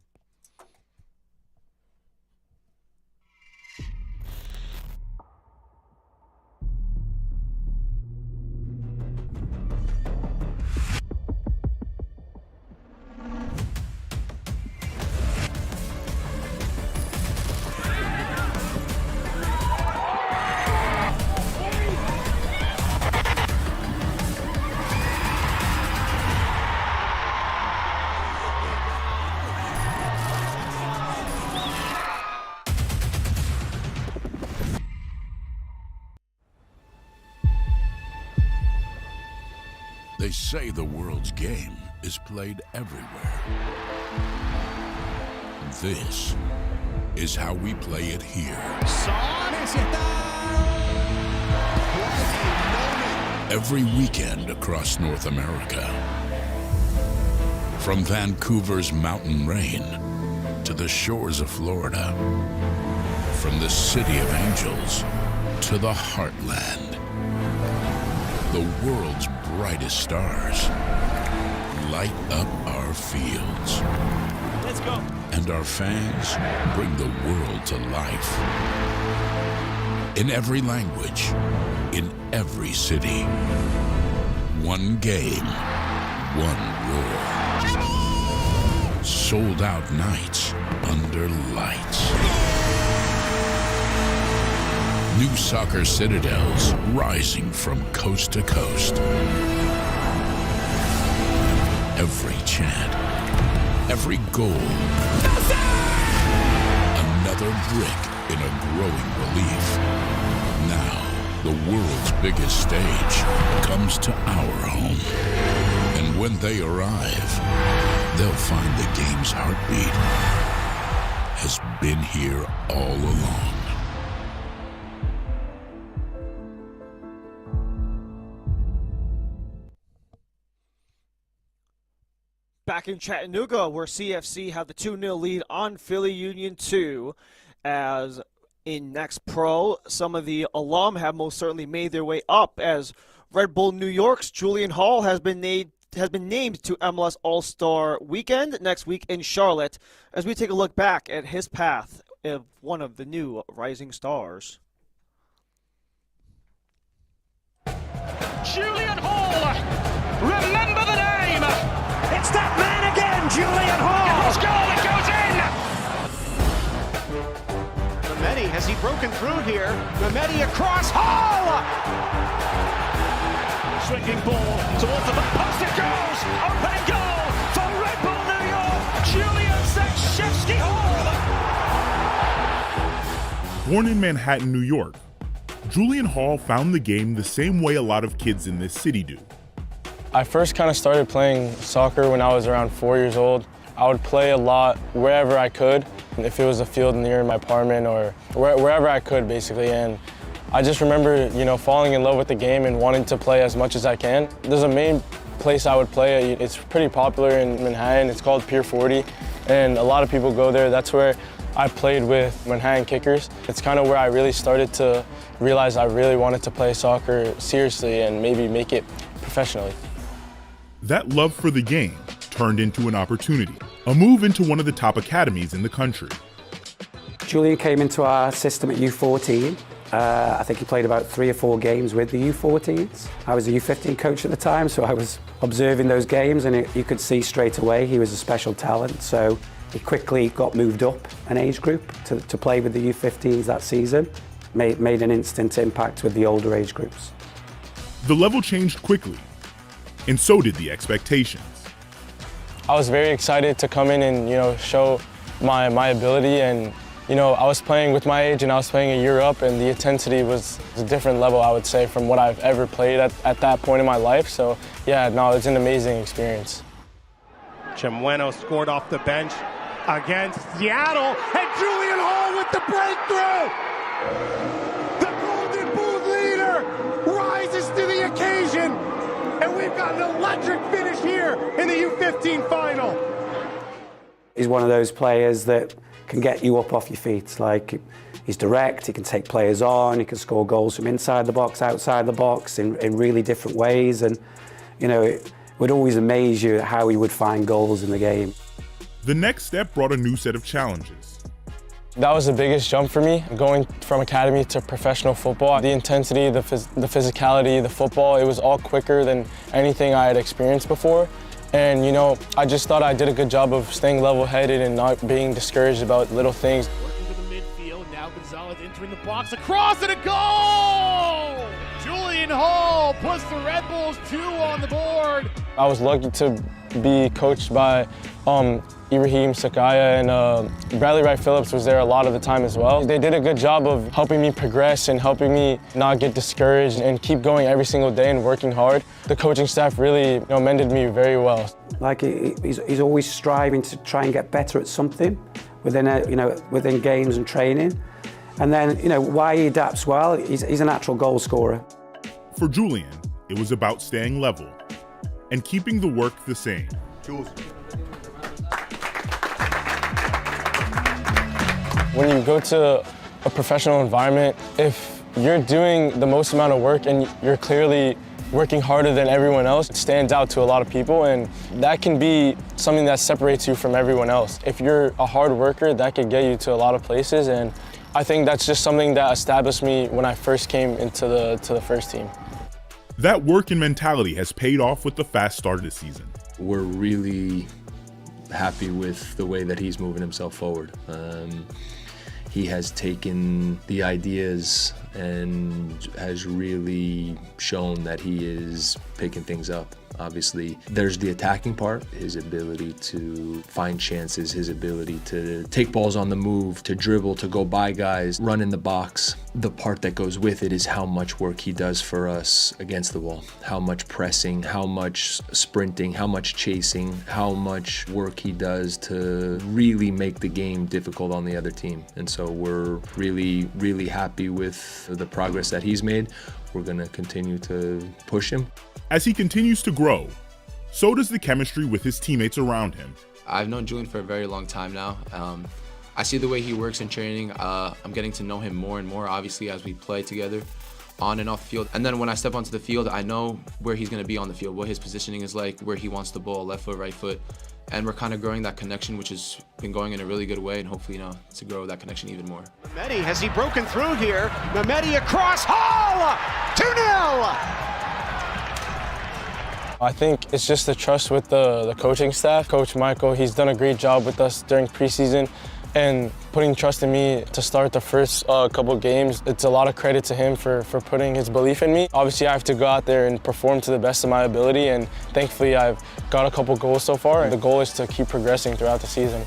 They say the world's game is played everywhere. This is how we play it here. Every weekend across North America. From Vancouver's mountain rain to the shores of Florida. From the City of Angels to the Heartland. The world's brightest stars light up our fields. Let's go. And our fans bring the world to life. In every language, in every city. One game, one roar. Sold out nights under lights. New soccer citadels rising from coast to coast. Every chant, every goal, another brick in a growing relief. Now, the world's biggest stage comes to our home. And when they arrive, they'll find the game's heartbeat has been here all along. Back in Chattanooga, where CFC have the 2-0 lead on Philly Union 2, as in Next Pro, some of the alum have most certainly made their way up, as Red Bull New York's Julian Hall has been named to MLS All-Star Weekend next week in Charlotte, as we take a look back at his path of one of the new rising stars. Julian Hall, remember the name. It's that man again, Julian Hall! Cross goal, it goes in! Mehmeti, has he broken through here? Mehmeti across, Hall! Swinging ball towards the back post, it goes! Opening goal for Red Bull New York, Julian Zakshevsky Hall! Born in Manhattan, New York, Julian Hall found the game the same way a lot of kids in this city do. I first kind of started playing soccer when I was around 4 years old. I would play a lot wherever I could, if it was a field near my apartment or wherever I could, basically. And I just remember, falling in love with the game and wanting to play as much as I can. There's a main place I would play. It's pretty popular in Manhattan. It's called Pier 40, and a lot of people go there. That's where I played with Manhattan Kickers. It's kind of where I really started to realize I really wanted to play soccer seriously and maybe make it professionally. That love for the game turned into an opportunity, a move into one of the top academies in the country. Julian came into our system at U14. I think he played about 3 or 4 games with the U14s. I was a U15 coach at the time, so I was observing those games, and you could see straight away he was a special talent. So he quickly got moved up an age group to play with the U15s that season. Made an instant impact with the older age groups. The level changed quickly, and so did the expectations. I was very excited to come in and show my ability, and You know, I was playing with my age and I was playing a year up, and the intensity was a different level, I would say, from what I've ever played at that point in my life. So yeah, no, it's an amazing experience. Chimueno scored off the bench against Seattle, and Julian Hall with the breakthrough! The Golden Boot leader rises to the occasion, and we've got an electric finish here in the U15 final. He's one of those players that can get you up off your feet. Like, he's direct, he can take players on, he can score goals from inside the box, outside the box in really different ways. And, you know, it would always amaze you how he would find goals in the game. The next step brought a new set of challenges. That was the biggest jump for me, going from academy to professional football. The intensity, the physicality, the football, it was all quicker than anything I had experienced before. And, you know, I just thought I did a good job of staying level-headed and not being discouraged about little things. Working to the midfield, now Gonzalez entering the box, across and a goal! Julian Hall puts the Red Bulls 2 on the board. I was lucky to be coached by Ibrahim Sakaya, and Bradley Wright Phillips was there a lot of the time as well. They did a good job of helping me progress and helping me not get discouraged and keep going every single day and working hard. The coaching staff really, you know, mended me very well. Like, he's always striving to try and get better at something within games and training. And then, you know, why he adapts well, he's a natural goal scorer. For Julian, it was about staying level and keeping the work the same. When you go to a professional environment, if you're doing the most amount of work and you're clearly working harder than everyone else, it stands out to a lot of people, and that can be something that separates you from everyone else. If you're a hard worker, that could get you to a lot of places, and I think that's just something that established me when I first came into the first team. That work and mentality has paid off with the fast start of the season. We're really happy with the way that he's moving himself forward. He has taken the ideas and has really shown that he is picking things up. Obviously, there's the attacking part, his ability to find chances, his ability to take balls on the move, to dribble, to go by guys, run in the box. The part that goes with it is how much work he does for us against the wall, how much pressing, how much sprinting, how much chasing, how much work he does to really make the game difficult on the other team. And so we're really, really happy with the progress that he's made. We're going to continue to push him. As he continues to grow, so does the chemistry with his teammates around him. I've known Julian for a very long time now. I see the way he works in training. I'm getting to know him more and more, obviously, as we play together on and off the field. And then when I step onto the field, I know where he's going to be on the field, what his positioning is like, where he wants the ball, left foot, right foot. And we're kind of growing that connection, which has been going in a really good way, and hopefully, you know, to grow that connection even more. Mehmeti, has he broken through here? Mehmeti across, Hall! 2-0! I think it's just the trust with the coaching staff. Coach Michael, he's done a great job with us during preseason and putting trust in me to start the first couple games. It's a lot of credit to him for putting his belief in me. Obviously, I have to go out there and perform to the best of my ability, and thankfully I've got a couple goals so far. The goal is to keep progressing throughout the season.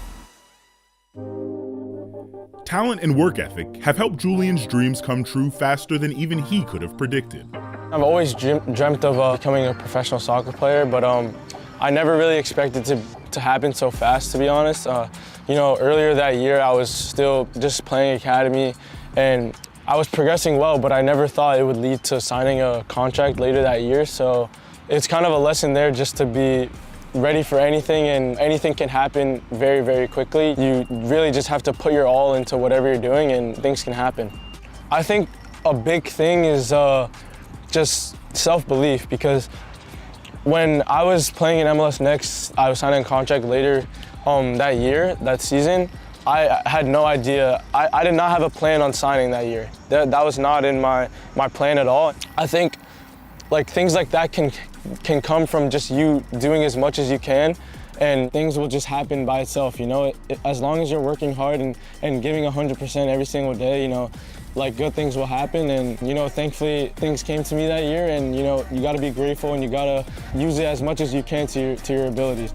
Talent and work ethic have helped Julian's dreams come true faster than even he could have predicted. I've always dreamt of becoming a professional soccer player, but I never really expected it to happen so fast, to be honest. You know, earlier that year, I was still just playing academy, and I was progressing well, but I never thought it would lead to signing a contract later that year. So it's kind of a lesson there just to be ready for anything, and anything can happen very, very quickly. You really just have to put your all into whatever you're doing, and things can happen. I think a big thing is just self-belief, because when I was playing in MLS Next, I was signing a contract later that season. I had no idea. I did not have a plan on signing that year. That was not in my plan at all. I think like things like that can come from just you doing as much as you can, and things will just happen by itself, you know? As long as you're working hard and giving 100% every single day, you know, like good things will happen. And, you know, thankfully things came to me that year, and, you know, you gotta be grateful and you gotta use it as much as you can to your abilities.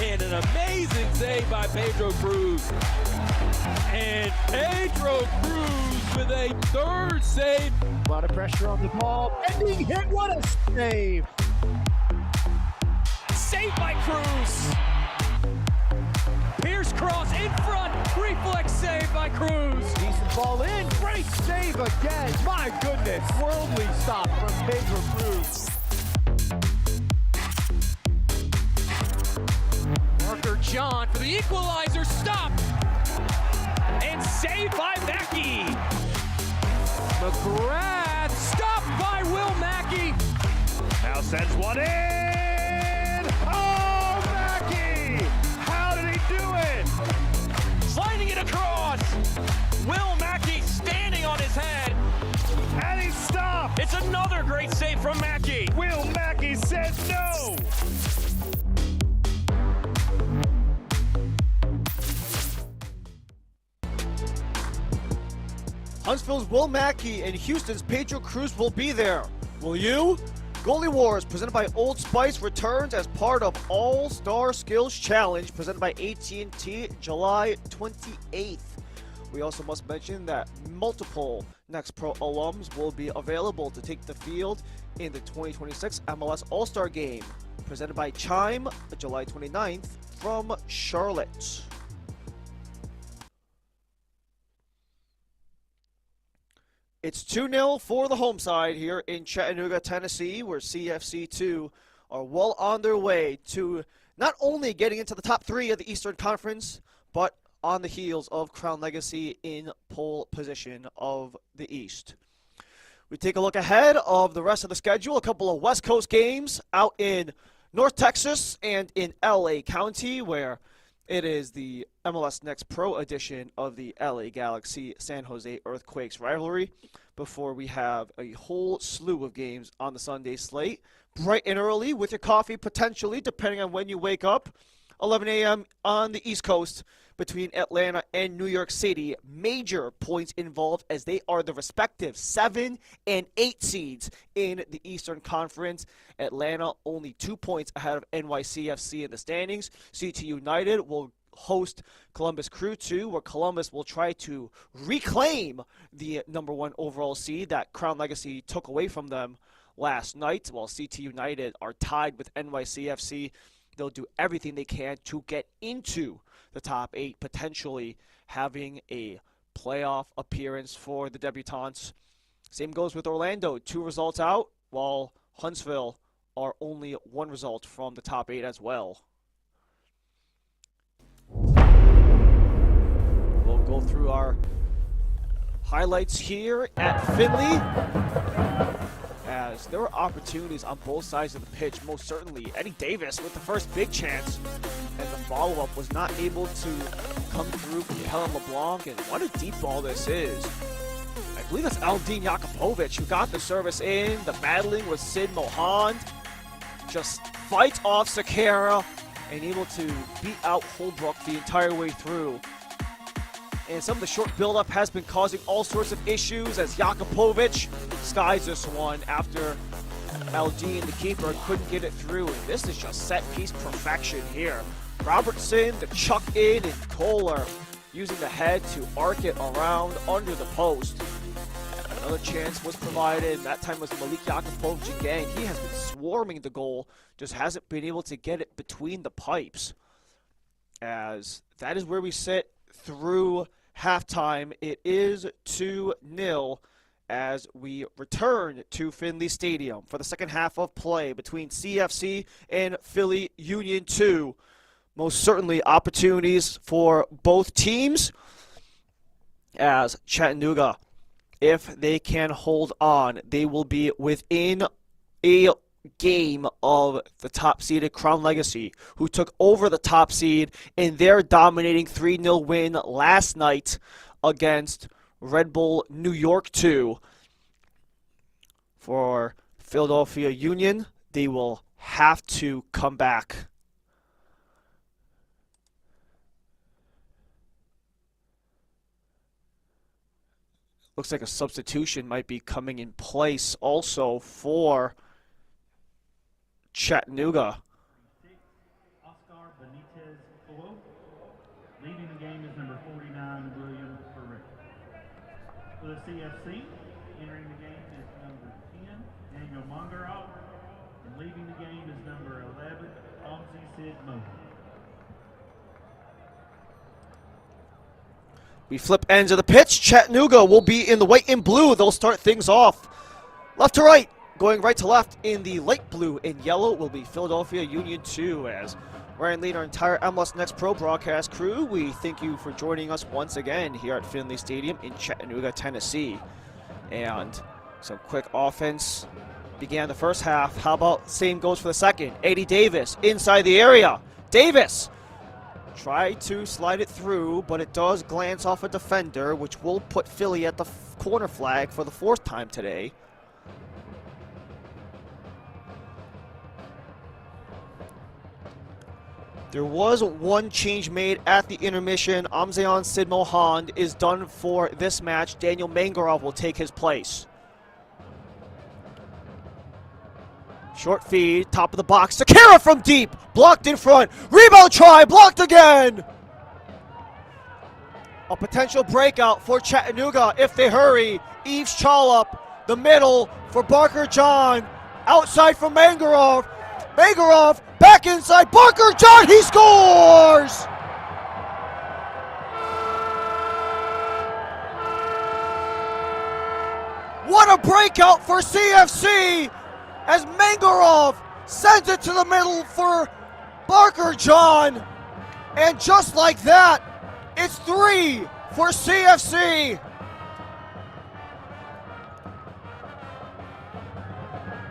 And an amazing save by Pedro Cruz. And Pedro Cruz with a third save. A lot of pressure on the ball. Ending hit, what a save! Saved by Cruz. Pierce cross in front. Reflex save by Cruz. Decent ball in. Great save again. My goodness. Worldly stop from Pedro Cruz. Marker John for the equalizer. Stop. And saved by Mackey. McGrath stopped by Will Mackey. Now sends one in. Oh, Mackey! How did he do it? Sliding it across. Will Mackey standing on his head. And he stopped. It's another great save from Mackey. Will Mackey says no. Huntsville's Will Mackey and Houston's Pedro Cruz will be there. Will you? Goalie Wars presented by Old Spice returns as part of All-Star Skills Challenge presented by AT&T July 28th. We also must mention that multiple Next Pro alums will be available to take the field in the 2026 MLS All-Star Game presented by Chime July 29th from Charlotte. It's 2-0 for the home side here in Chattanooga, Tennessee, where CFC2 are well on their way to not only getting into the top 3 of the Eastern Conference, but on the heels of Crown Legacy in pole position of the East. We take a look ahead of the rest of the schedule, a couple of West Coast games out in North Texas and in LA County, where it is the MLS Next Pro edition of the LA Galaxy San Jose Earthquakes rivalry before we have a whole slew of games on the Sunday slate. Bright and early with your coffee, potentially, depending on when you wake up. 11 a.m. on the East Coast between Atlanta and New York City. Major points involved as they are the respective 7 and 8 seeds in the Eastern Conference. Atlanta only 2 points ahead of NYCFC in the standings. CT United will host Columbus Crew 2, where Columbus will try to reclaim the #1 overall seed that Crown Legacy took away from them last night, while CT United are tied with NYCFC. They'll do everything they can to get into the top 8, potentially having a playoff appearance for the debutantes. Same goes with Orlando, 2 results out, while Huntsville are only 1 result from the top 8 as well. We'll go through our highlights here at Finley, as there were opportunities on both sides of the pitch, most certainly. Eddie Davis with the first big chance, and the follow-up was not able to come through from Helen LeBlanc, and what a deep ball this is. I believe that's Aldine Jakupovic who got the service in. The battling with Sid Mohand, just fights off Sakara and able to beat out Holbrook the entire way through. And some of the short buildup has been causing all sorts of issues as Jakupovic skies this one after Aldine, the keeper, couldn't get it through. And this is just set-piece perfection here. Robertson, the chuck in, and Kohler using the head to arc it around under the post. Another chance was provided, and that time was Malik Jakupovic again. He has been swarming the goal, just hasn't been able to get it between the pipes. As that is where we sit through halftime. It is 2-0 as we return to Finley Stadium for the second half of play between CFC and Philly Union 2. Most certainly opportunities for both teams, as Chattanooga, if they can hold on, they will be within a game of the top-seeded Crown Legacy, who took over the top seed in their dominating 3-0 win last night against Red Bull New York 2. For Philadelphia Union, they will have to come back. Looks like a substitution might be coming in place also for Chattanooga. Oscar Benitez. For the CFC, entering the game is number 10, Daniel Mongarov. And leaving the game is number 11, Sid Mosley. We flip ends of the pitch. Chattanooga will be in the white and blue. They'll start things off. Left to right, going right to left in the light blue and yellow will be Philadelphia Union 2. As Ryan Lee and our entire MLS Next Pro broadcast crew, we thank you for joining us once again here at Finley Stadium in Chattanooga, Tennessee. And some quick offense began the first half. How about same goes for the second? Eddie Davis inside the area. Davis tried to slide it through, but it does glance off a defender, which will put Philly at the corner flag for the fourth time today. There was one change made at the intermission. Amzeon Sid Mohand is done for this match. Daniel Mangarov will take his place. Short feed, top of the box. Sakara from deep, blocked in front. Rebound try, blocked again. A potential breakout for Chattanooga if they hurry. Eves Challup, the middle for Barker John. Outside for Mangarov. Mangarov back inside. Barker John, he scores! What a breakout for CFC as Mangarov sends it to the middle for Barker John. And just like that, it's 3 for CFC.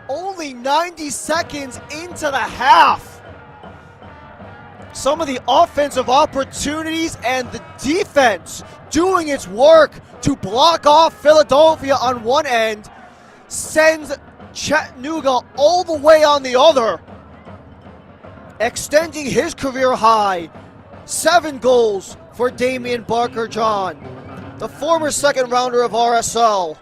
Only 90 seconds into the half. Some of the offensive opportunities and the defense doing its work to block off Philadelphia on one end sends Chattanooga all the way on the other, extending his career high. 7 goals for Damian Barker John, the former second rounder of RSL.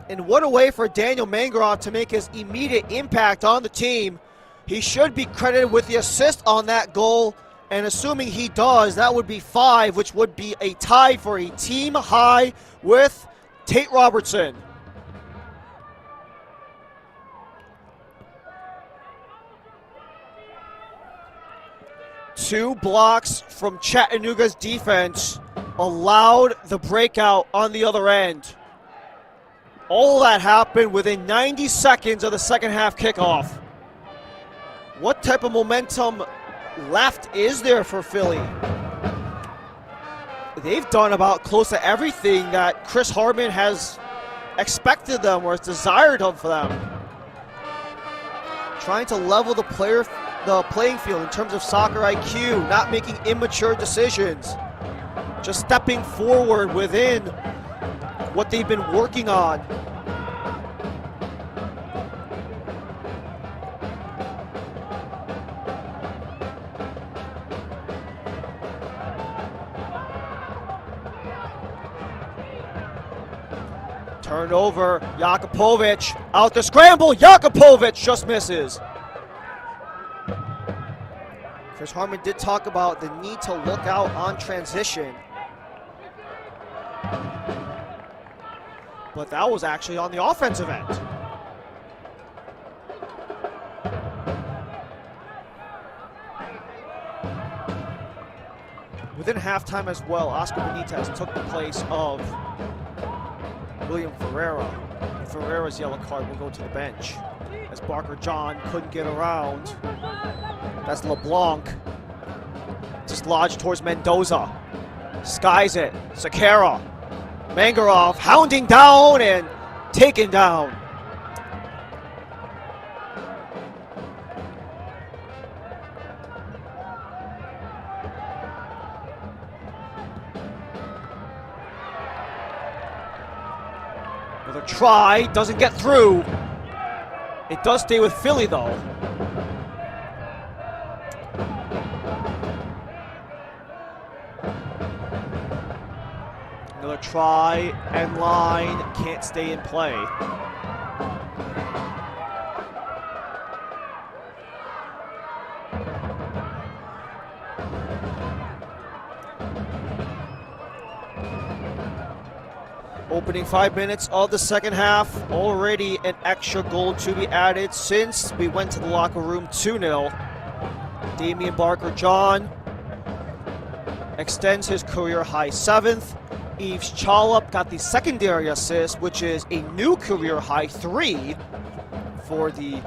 And what a way for Daniel Mangarov to make his immediate impact on the team. He should be credited with the assist on that goal, and assuming he does, that would be 5, which would be a tie for a team high with Tate Robertson. Two blocks from Chattanooga's defense allowed the breakout on the other end. All that happened within 90 seconds of the second half kickoff. What type of momentum left is there for Philly? They've done about close to everything that Chris Hardman has expected them or has desired of them. Trying to level the playing field in terms of soccer IQ, not making immature decisions, just stepping forward within what they've been working on. Turnover, Jakupovic out the scramble. Jakupovic just misses. Chris Hardman did talk about the need to look out on transition, but that was actually on the offensive end. Within halftime as well, Oscar Benitez took the place of William Ferreira. Ferreira's yellow card will go to the bench as Barker John couldn't get around. That's LeBlanc. Just lodged towards Mendoza. Skies it. Sakara. Mangarov hounding down and taken down. Another try, doesn't get through. It does stay with Philly though. Another try and line, can't stay in play. Opening 5 minutes of the second half, already an extra goal to be added since we went to the locker room 2-0. Damian Barker-John extends his career-high 7th. Yves Chalop got the secondary assist, which is a new career-high 3 for the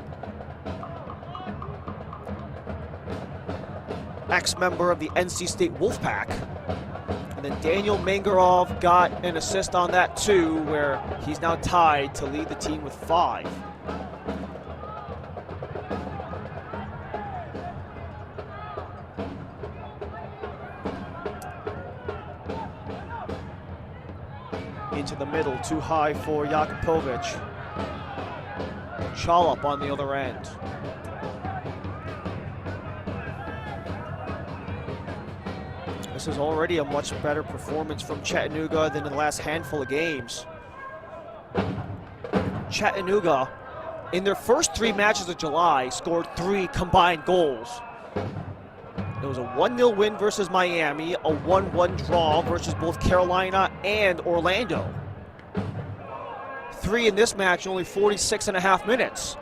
ex-member of the NC State Wolfpack. And then Daniel Mangarov got an assist on that too, where he's now tied to lead the team with 5. Into the middle, too high for Jakupovic. Chalop on the other end. This is already a much better performance from Chattanooga than in the last handful of games. Chattanooga, in their first 3 matches of July, scored 3 combined goals. It was a 1-0 win versus Miami, a 1-1 draw versus both Carolina and Orlando. 3 in this match in only 46.5 minutes.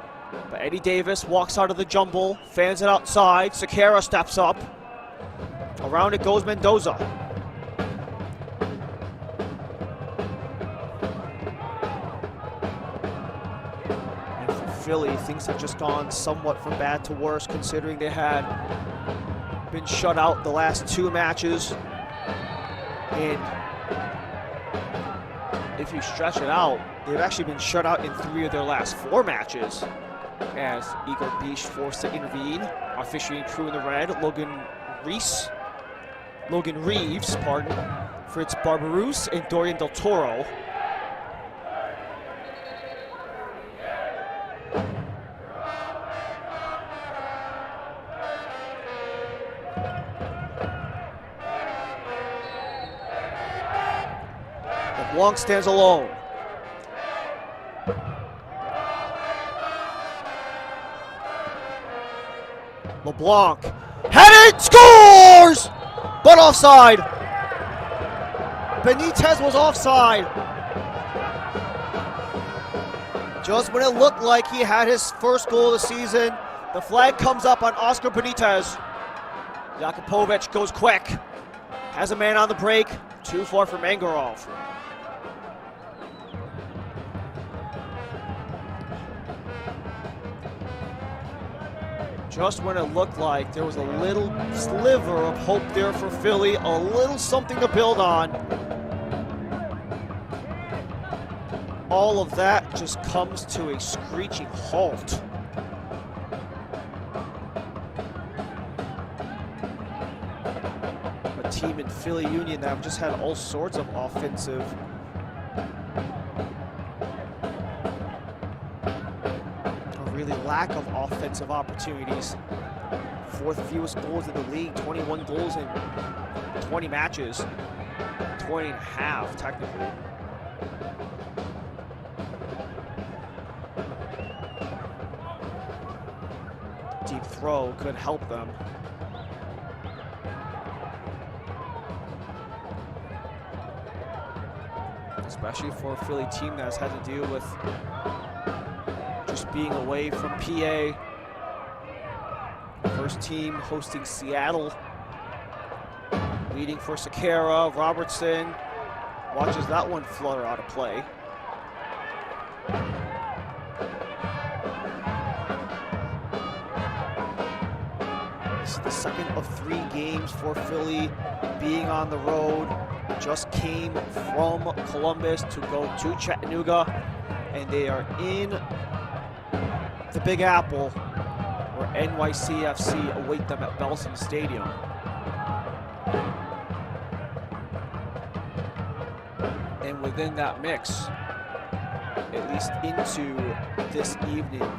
But Eddie Davis walks out of the jumble, fans it outside, Sequeira steps up. Around it goes Mendoza. And for Philly, things have just gone somewhat from bad to worse, considering they had been shut out the last 2 matches. And if you stretch it out, they've actually been shut out in 3 of their last 4 matches, as Igor Bish forced to intervene. Officiating crew in the red, Logan Reeves, Fritz Barbarouse, and Dorian Del Toro. LeBlanc stands alone. LeBlanc, headed, scores! But offside. Benitez was offside. Just when it looked like he had his first goal of the season, the flag comes up on Oscar Benitez. Jakupovic goes quick. Has a man on the break. Too far for Mangarov. Just when it looked like there was a little sliver of hope there for Philly, a little something to build on. All of that just comes to a screeching halt. A team in Philly Union that have just had all sorts of offensive lack of offensive opportunities. 4th fewest goals in the league, 21 goals in 20 matches, 20 and a half technically. Deep throw could help them. Especially for a Philly team that has had to deal with just being away from PA. First team hosting Seattle. Leading for Sequeira. Robertson watches that one flutter out of play. This is the second of 3 games for Philly being on the road. Just came from Columbus to go to Chattanooga, and they are in the Big Apple, where NYCFC await them at Belson Stadium. And within that mix, at least into this evening,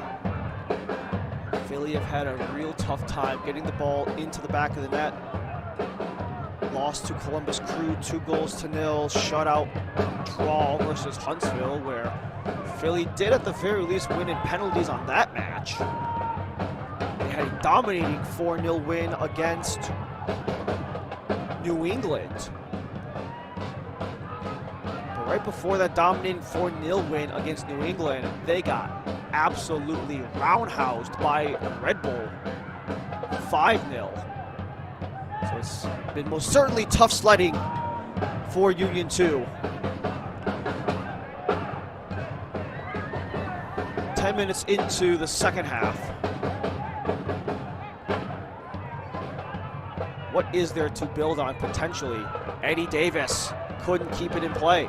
Philly have had a real tough time getting the ball into the back of the net. Lost to Columbus Crew 2-0 shutout draw versus Huntsville, where Philly did at the very least win in penalties on that match. They had a dominating 4-0 win against New England. But right before that dominating 4-0 win against New England, they got absolutely roundhoused by Red Bull, 5-0. So it's been most certainly tough sledding for Union 2. 10 minutes into the second half. What is there to build on potentially? Eddie Davis couldn't keep it in play.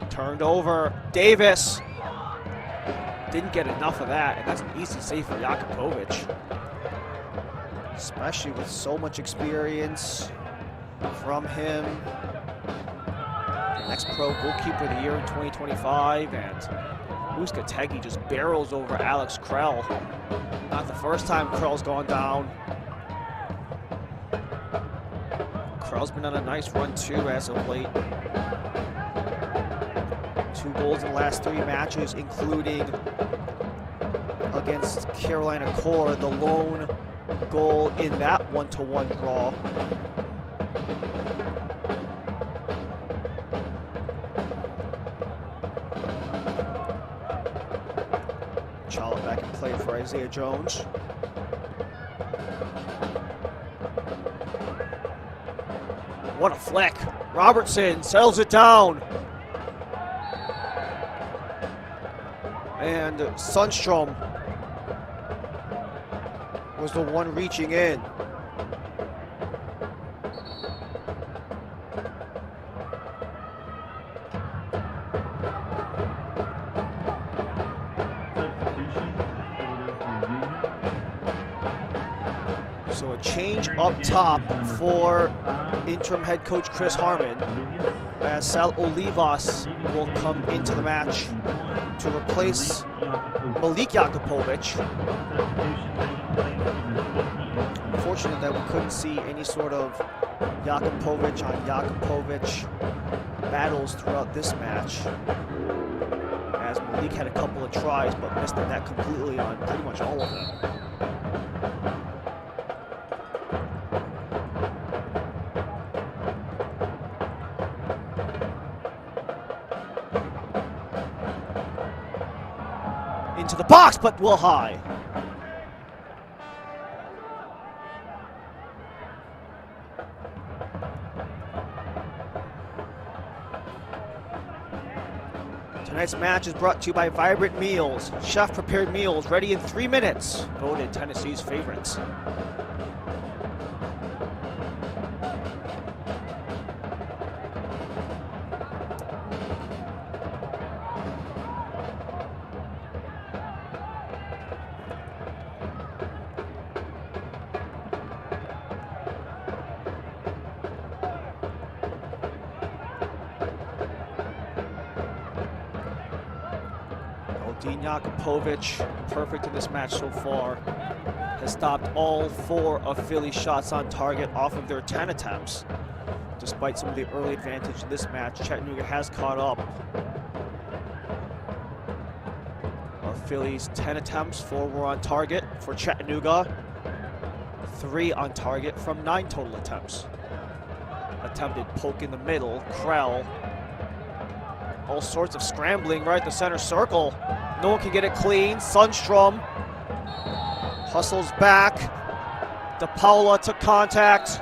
Turned over, Davis. Didn't get enough of that, and that's an easy save for Jakupovic. Especially with so much experience from him. The next pro goalkeeper of the year in 2025, and Muscategi just barrels over Alex Krell. Not the first time Krell's gone down. Krell's been on a nice run too as of late. 2 goals in the last 3 matches, including against Carolina Core, the lone goal in that 1-1 draw. Chala back in play for Isaiah Jones. What a flick. Robertson settles it down. And Sundstrom was the one reaching in. So a change up top for interim head coach Chris Harmon, as Sal Olivas will come into the match to replace Malik Jakupovic. Unfortunate that we couldn't see any sort of Jakupovic on Jakupovic battles throughout this match, as Malik had a couple of tries but missed the net completely on pretty much all of them. Into the box, but well high. Tonight's match is brought to you by Vibrant Meals. Chef-prepared meals ready in 3 minutes. Voted Tennessee's favorites. Dean Jakupovic, perfect in this match so far, has stopped all 4 of Philly's shots on target off of their 10 attempts. Despite some of the early advantage in this match, Chattanooga has caught up. Of Philly's 10 attempts, 4 were on target for Chattanooga, 3 on target from 9 total attempts. Attempted poke in the middle, Krell. All sorts of scrambling right at the center circle. No one can get it clean. Sundstrom hustles back. DePaula took contact.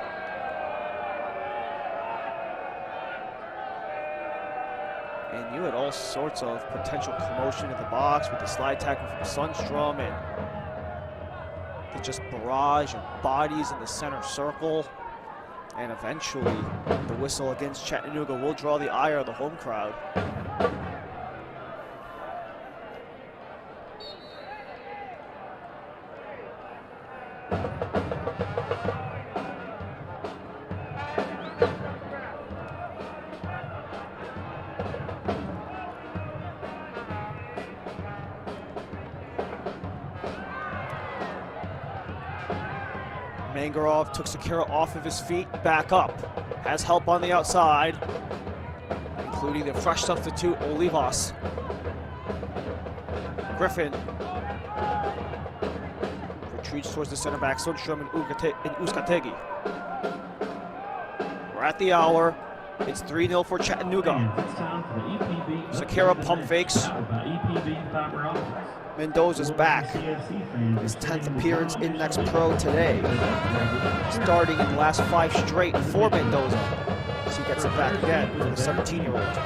And you had all sorts of potential commotion in the box with the slide tackle from Sundstrom and just barrage of bodies in the center circle. And eventually, the whistle against Chattanooga will draw the ire of the home crowd. Mangarov took Sakura off of his feet, back up. Has help on the outside, including the fresh substitute, Olivas. Griffin retreats towards the center back, Sundstrom and Uzcategui. We're at the hour. It's 3-0 for Chattanooga. Sakura pump fakes. Mendoza's back. His 10th appearance in Next Pro today. Starting in the last 5 straight for Mendoza. So he gets it back again for the 17-year-old.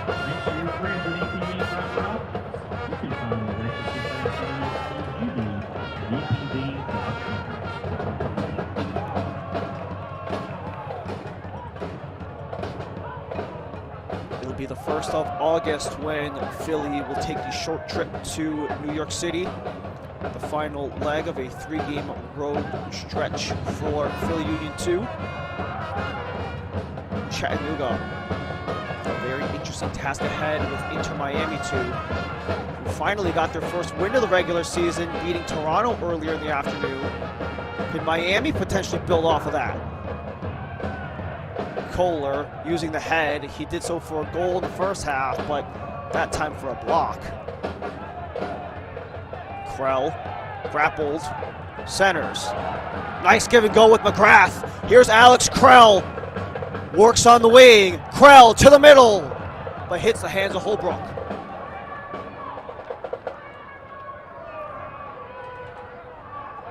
It'll be the 1st of August when Philly will take the short trip to New York City. The final leg of a 3-game road stretch for Philly Union 2. Chattanooga, a very interesting task ahead with Inter Miami 2, who finally got their first win of the regular season, beating Toronto earlier in the afternoon. Could Miami potentially build off of that? Kohler using the head. He did so for a goal in the first half, but that time for a block. Krell grappled, centers. Nice give and go with McGrath. Here's Alex Krell. Works on the wing. Krell to the middle, but hits the hands of Holbrook.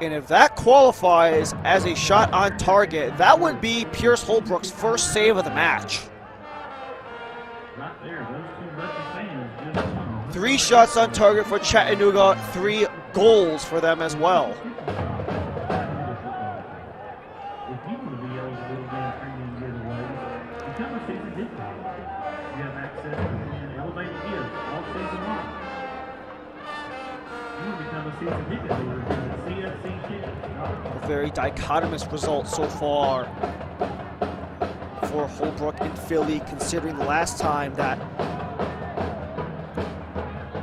And if that qualifies as a shot on target, that would be Pierce Holbrook's first save of the match. 3 shots on target for Chattanooga, 3 goals for them as well. A very dichotomous result so far for Holbrook and Philly, considering the last time that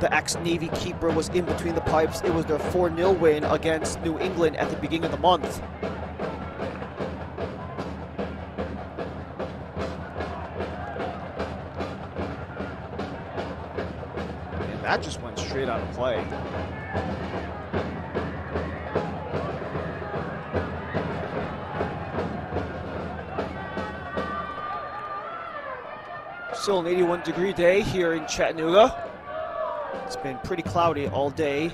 the ex-Navy keeper was in between the pipes. It was their 4-0 win against New England at the beginning of the month. And that just went straight out of play. Still an 81-degree day here in Chattanooga. It's been pretty cloudy all day.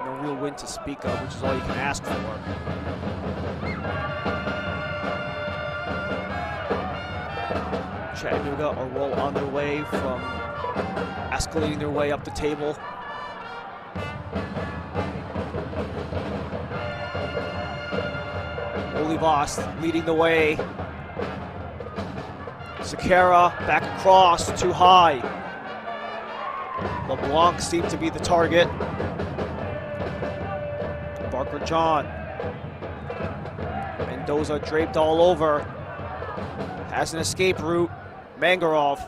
No real wind to speak of, which is all you can ask for. Chattanooga are well on their way from escalating their way up the table. Olivas leading the way. Sakura back across, too high. LeBlanc seemed to be the target. Barker John. Mendoza draped all over. Has an escape route. Mangarov.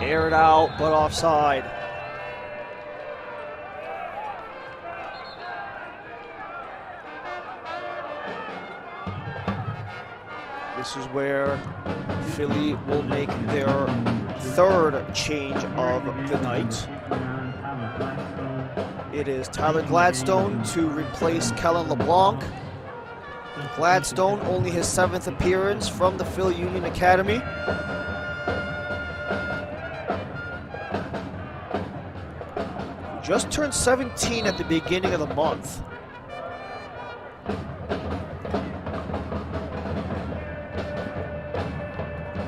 Aired out, but offside. This is where Philly will make their 3rd change of the night. It is Tyler Gladstone to replace Kellen LeBlanc. Gladstone, only his 7th appearance from the Philly Union Academy. Just turned 17 at the beginning of the month.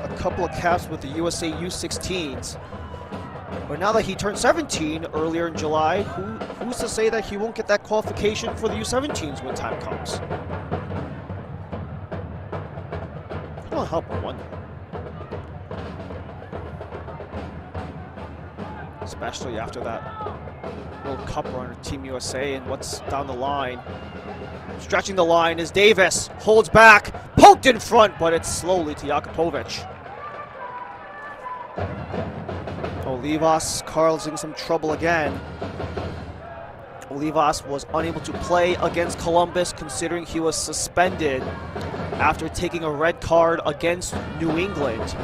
A couple of caps with the USA U16s. But now that he turned 17 earlier in July, who's to say that he won't get that qualification for the U17s when time comes? It won't help but wonder. Especially after that World Cup run of Team USA and what's down the line. Stretching the line is Davis, holds back, poked in front, but it's slowly to Jakupovic. Olivas causing some trouble again. Olivas was unable to play against Columbus considering he was suspended after taking a red card against New England.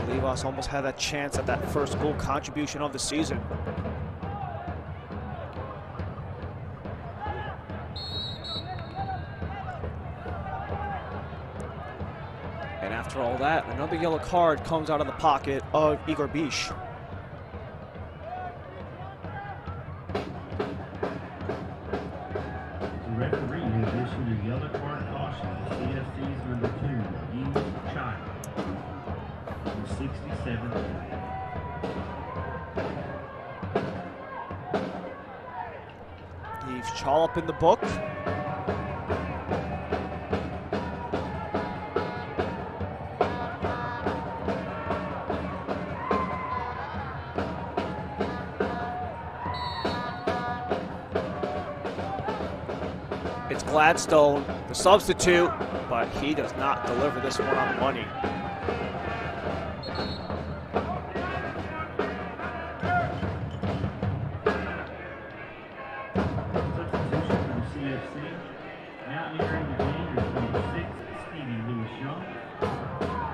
Olivas almost had that chance at that first goal contribution of the season. And after all that, another yellow card comes out of the pocket of Igor Bish. The referee has issued a yellow card caution to CFC's number 2, Yi Chai, number 67. Leaves Chal up in the book. It's Gladstone, the substitute, but he does not deliver this one on the money. Substitution for the CFC. Now entering the game is number 6, Stevie Lewis-Young.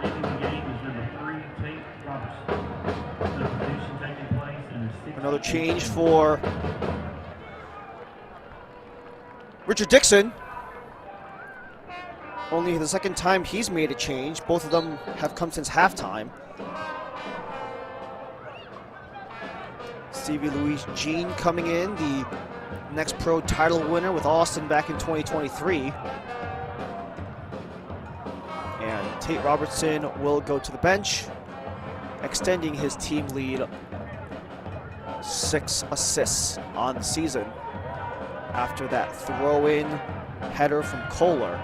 Leaving the game is number 3, Tate Robertson. Substitution taking place in the 6th. Another change for Richard Dixon. Only the second time he's made a change. Both of them have come since halftime. Stevie Louis Jean coming in, the next pro title winner with Austin back in 2023. And Tate Robertson will go to the bench, extending his team lead 6 assists on the season after that throw-in header from Kohler.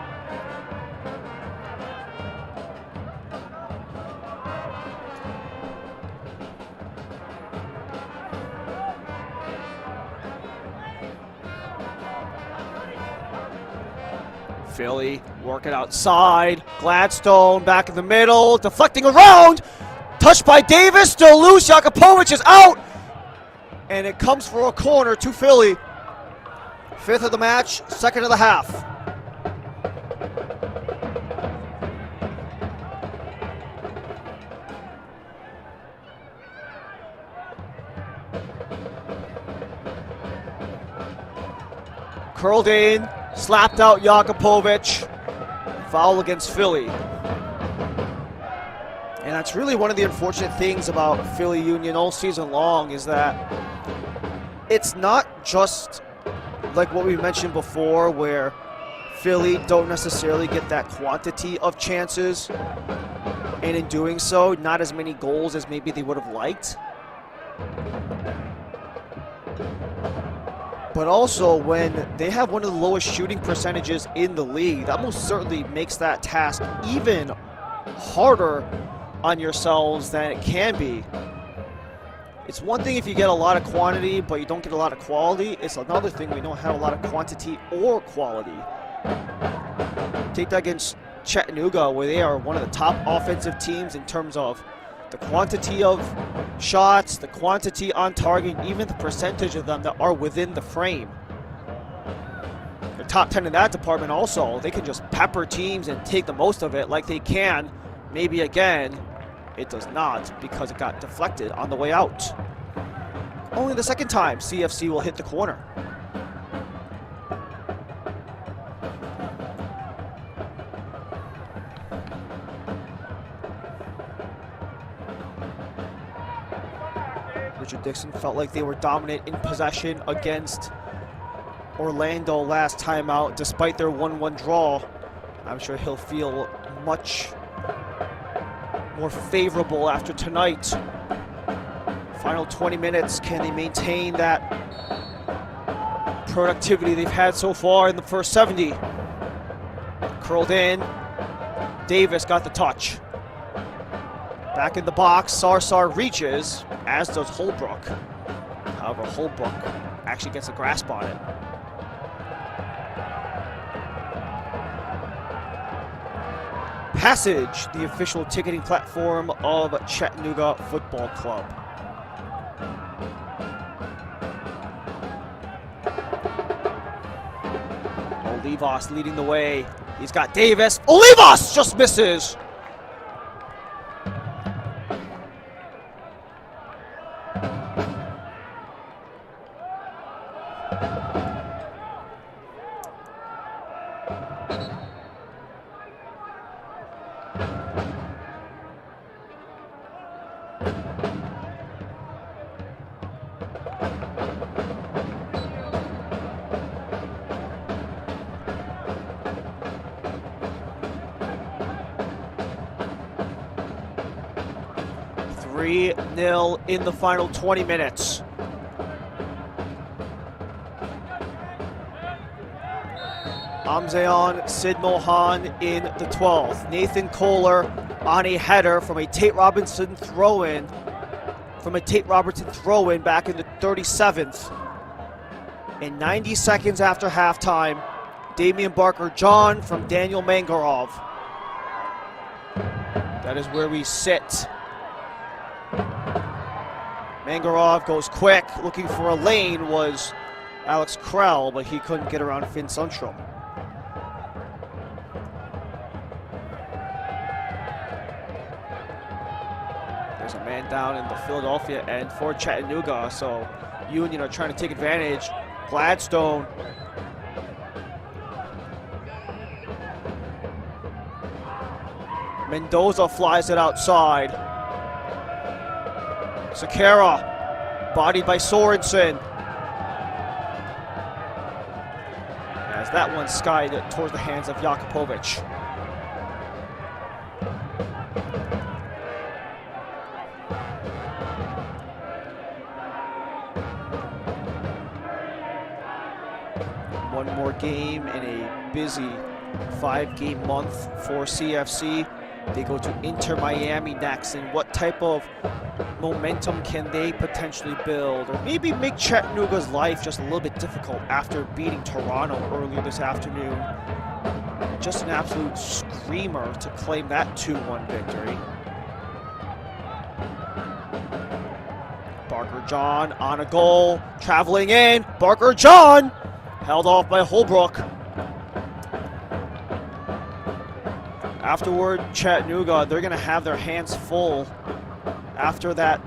Philly working outside. Gladstone back in the middle, deflecting around. Touched by Davis, still loose. Jakupovic is out. And it comes for a corner to Philly. 5th of the match, 2nd of the half. Curled in, slapped out Jakupovic. Foul against Philly. And that's really one of the unfortunate things about Philly Union all season long is that it's not just like what we mentioned before where Philly don't necessarily get that quantity of chances, and in doing so, not as many goals as maybe they would have liked. But also, when they have one of the lowest shooting percentages in the league, that most certainly makes that task even harder on yourselves than it can be. It's one thing if you get a lot of quantity, but you don't get a lot of quality. It's another thing when you don't have a lot of quantity or quality. Take that against Chattanooga, where they are one of the top offensive teams in terms of the quantity of shots, the quantity on target, even the percentage of them that are within the frame. They're top 10 in that department also. They can just pepper teams and take the most of it like they can. Maybe again, it does not because it got deflected on the way out. Only the second time CFC will hit the corner. Richard-Dixon felt like they were dominant in possession against Orlando last time out, despite their 1-1 draw. I'm sure he'll feel much more favorable after tonight. Final 20 minutes, can they maintain that productivity they've had so far in the first 70? Curled in, Davis got the touch. Back in the box, Sarsar reaches, as does Holbrook. However, Holbrook actually gets a grasp on it. Passage, the official ticketing platform of Chattanooga Football Club. Olivas leading the way. He's got Davis. Olivas just misses. In the final 20 minutes. Amzeon Sid Mohan in the 12th. Nathan Kohler on a header from a Tate Robertson throw-in. Back in the 37th. And 90 seconds after halftime, Damian Barker-John from Daniel Mangarov. That is where we sit. Mangarov goes quick, looking for a lane was Alex Krell, but he couldn't get around Finn Sundstrom. There's a man down in the Philadelphia end for Chattanooga, so Union are trying to take advantage. Gladstone. Mendoza flies it outside. Sakara, bodied by Sorensen. As that one skied towards the hands of Jakupovic. One more game in a busy 5-game month for CFC. They go to Inter Miami next, and what type of momentum can they potentially build, or maybe make Chattanooga's life just a little bit difficult after beating Toronto earlier this afternoon? Just an absolute screamer to claim that 2-1 victory. Barker-John on a goal, traveling in. Barker-John held off by Holbrook. Afterward, Chattanooga, they're going to have their hands full after that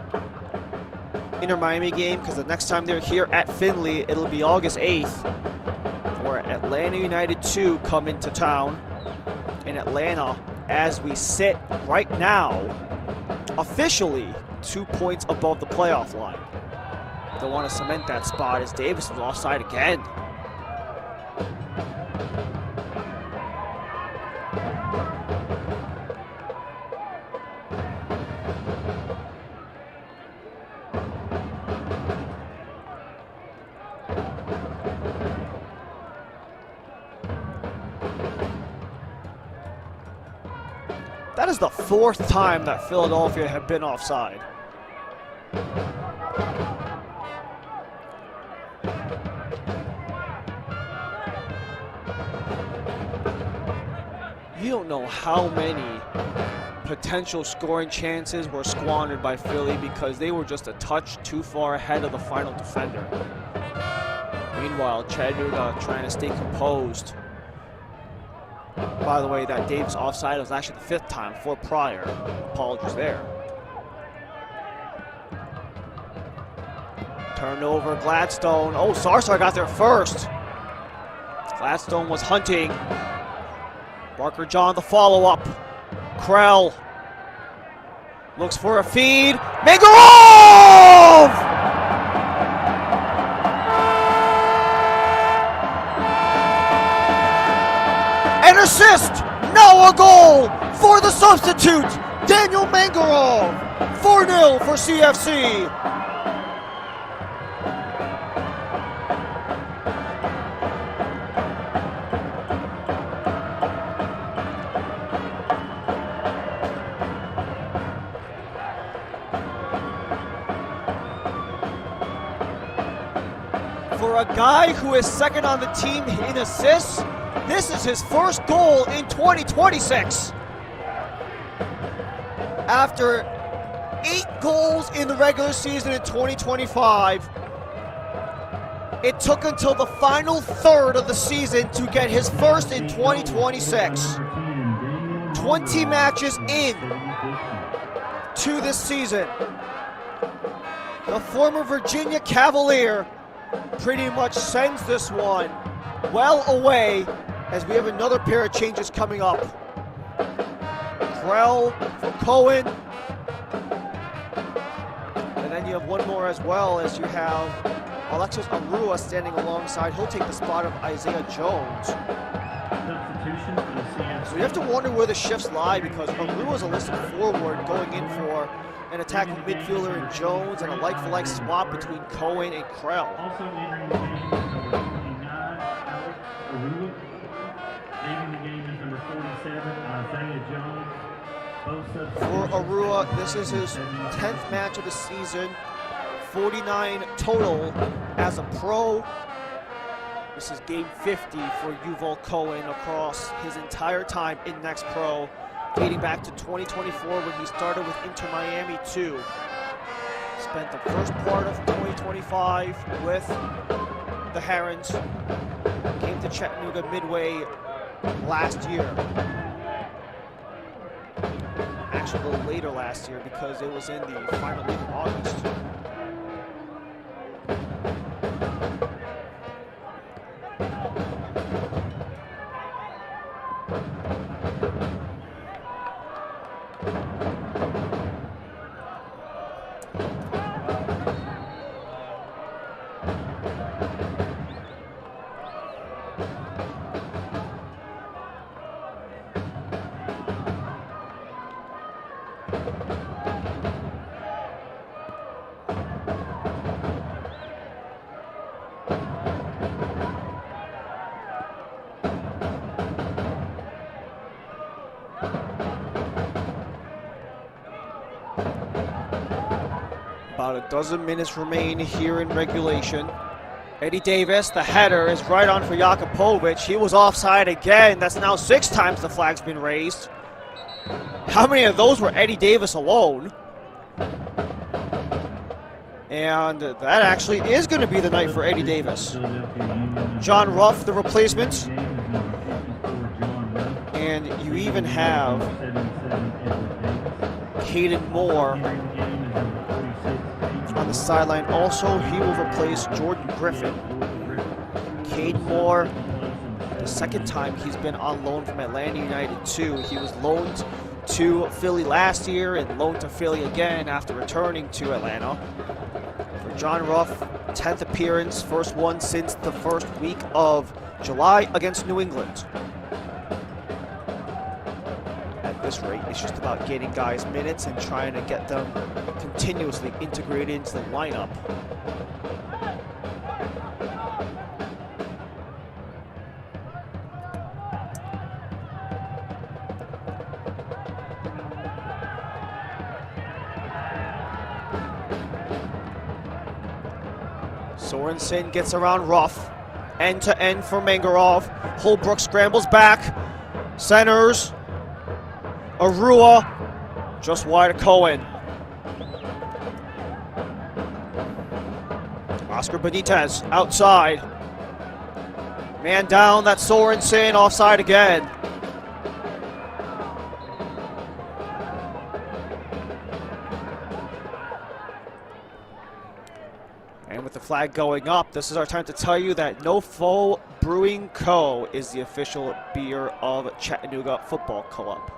Inter Miami game, because the next time they're here at Findlay, it'll be August 8th, where Atlanta United 2 come into town in Atlanta. As we sit right now, officially 2 points above the playoff line. They want to cement that spot as Davis was offside again. That is the 4th time that Philadelphia have been offside. You don't know how many potential scoring chances were squandered by Philly because they were just a touch too far ahead of the final defender. Meanwhile, Chattanooga trying to stay composed. By the way, that Davis offside was actually the 5th time for Pryor. Apologies there. Turnover, Gladstone. Oh, Sarsar got there first. Gladstone was hunting. Barker-John the follow-up. Krell looks for a feed. Mangarov! Mangarov! An assist! Now a goal for the substitute, Daniel Mangarov. 4-0 for CFC. For a guy who is second on the team in assists, this is his first goal in 2026. After 8 goals in the regular season in 2025, it took until the final third of the season to get his first in 2026. 20 matches in to this season. The former Virginia Cavalier pretty much sends this one well away, as we have another pair of changes coming up. Krell for Cohen. And then you have one more as well, as you have Alexis Arua standing alongside. He'll take the spot of Isaiah Jones. So you have to wonder where the shifts lie, because Arua is a listed forward going in for an attacking midfielder in Jones, and a like-for-like swap between Cohen and Krell. Also entering the game is number 29, Alex Arua. Leaving the game is number 47, Isaiah Jones. Both substitutions. For Arua, this is his 10th match of the season. 49 total as a pro. This is game 50 for Yuval Cohen across his entire time in Next Pro, dating back to 2024 when he started with Inter Miami 2. Spent the first part of 2025 with the Herons. Came to Chattanooga midway last year. Actually a little later last year, because it was in the final week of August. About a dozen minutes remain here in regulation. Eddie Davis, the header, is right on for Jakupovic. He was offside again. That's now 6 times the flag's been raised. How many of those were Eddie Davis alone? And that actually is going to be the night for Eddie Davis. John Ruff, the replacement. And you even have Caden Moore on the sideline. Also, he will replace Jordan Griffin. Caden Moore, the second time he's been on loan from Atlanta United too. He was loaned to Philly last year and loaned to Philly again after returning to Atlanta. For John Ruff, 10th appearance, first one since the first week of July against New England. At this rate, it's just about getting guys minutes and trying to get them continuously integrated into the lineup. Sorensen gets around Ruff. End to end for Mangarov. Holbrook scrambles back. Centers. Arua. Just wide of Cohen. Oscar Benitez outside. Man down, that's Sorensen, offside again. And with the flag going up, this is our time to tell you that No Foe Brewing Co. is the official beer of Chattanooga Football Club.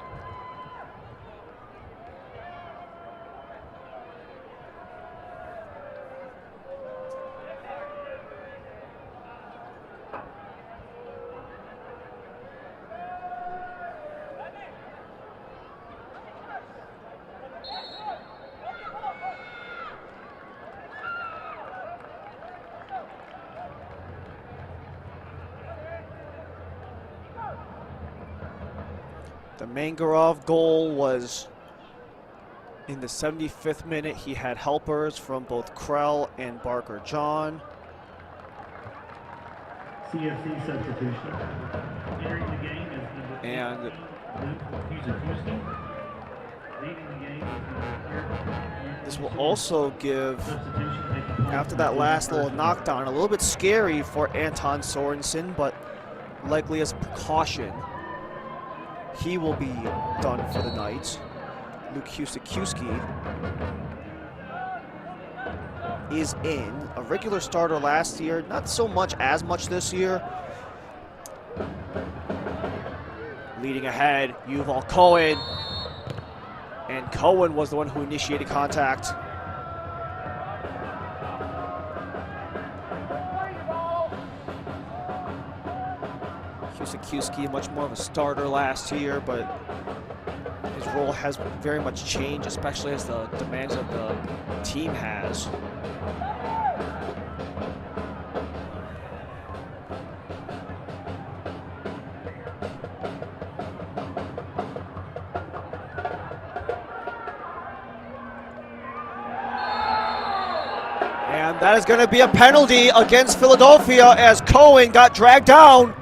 The Mangarov goal was in the 75th minute. He had helpers from both Krell and Barker John. CFC substitution. Entering the game is number And Luke Kuzinski. Leading the game is number this will also give, substitution taking place after that last little knockdown, a little bit scary for Anton Sorensen, but likely as a precaution, he will be done for the night. Luke Kuzinski is in, a regular starter last year, not so much as much this year. Leading ahead, Yuval Cohen. And Cohen was the one who initiated contact. Kuzinski, much more of a starter last year, but his role has very much changed, especially as the demands of the team has. And that is going to be a penalty against Philadelphia as Cohen got dragged down.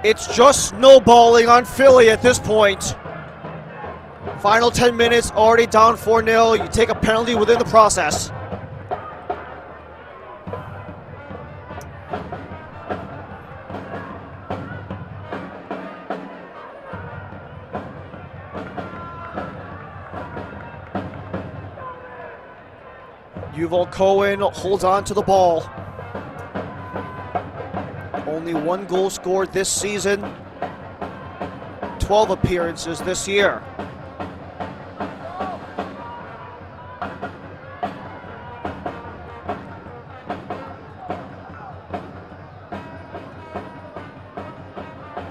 It's just snowballing on Philly at this point. Final 10 minutes, already down 4-0. You take a penalty within the process. Yuval Cohen holds on to the ball. Only one goal scored this season, 12 appearances this year.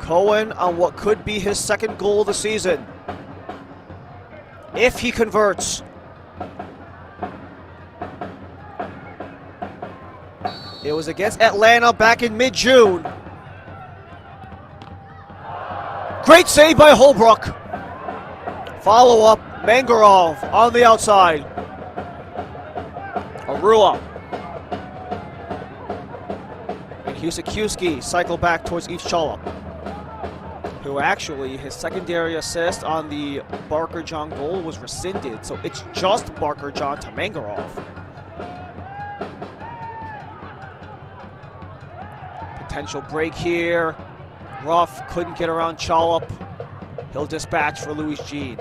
Cohen on what could be his second goal of the season, if he converts. It was against Atlanta back in mid-June. Great save by Holbrook. Follow-up, Mangarov on the outside. Arua. And Kuzinski cycle back towards East Chalop, who actually, his secondary assist on the Barker John goal was rescinded, so it's just Barker John to Mangarov. Potential break here. Ruff couldn't get around Chalop. He'll dispatch for Louis Jean.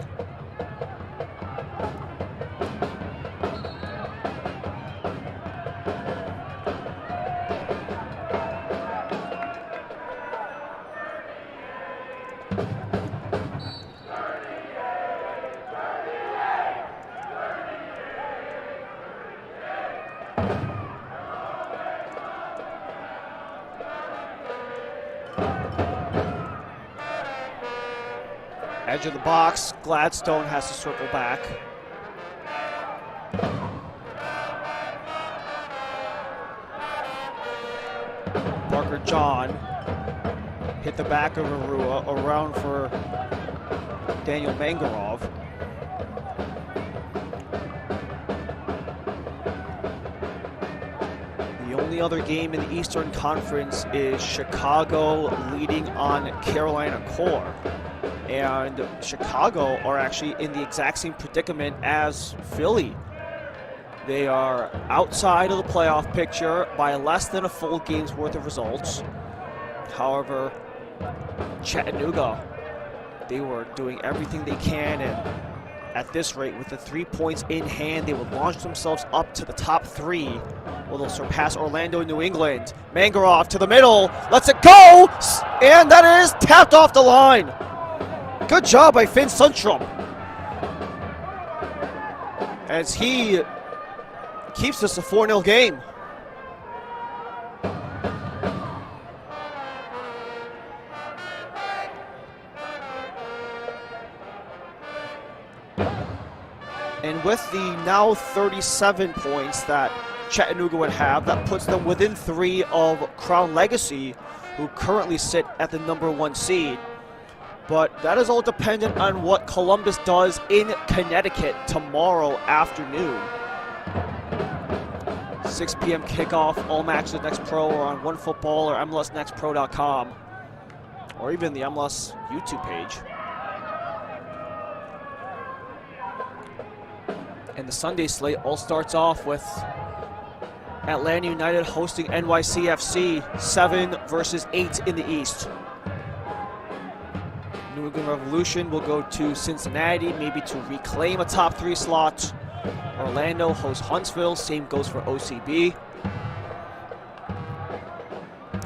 Edge of the box, Gladstone has to circle back. Barker John hit the back of Arua, around for Daniel Mangarov. The only other game in the Eastern Conference is Chicago leading on Carolina Core. And Chicago are actually in the exact same predicament as Philly. They are outside of the playoff picture by less than a full game's worth of results. However, Chattanooga, they were doing everything they can, and at this rate, with the 3 points in hand, they would launch themselves up to the top 3. Well, they'll surpass Orlando and New England. Mangarov to the middle, lets it go, and that is tapped off the line. Good job by Finn Sundstrom, as he keeps this a 4-0 game. And with the now 37 points that Chattanooga would have. That puts them within 3 of Crown Legacy, who currently sit at the #1 seed. But that is all dependent on what Columbus does in Connecticut tomorrow afternoon. 6 p.m. kickoff. All matches at Next Pro or on OneFootball or MLSNextPro.com, or even the MLS YouTube page. And the Sunday slate all starts off with Atlanta United hosting NYCFC, 7 versus 8 in the East. New England Revolution will go to Cincinnati, maybe to reclaim a top 3 slot. Orlando hosts Huntsville, same goes for OCB.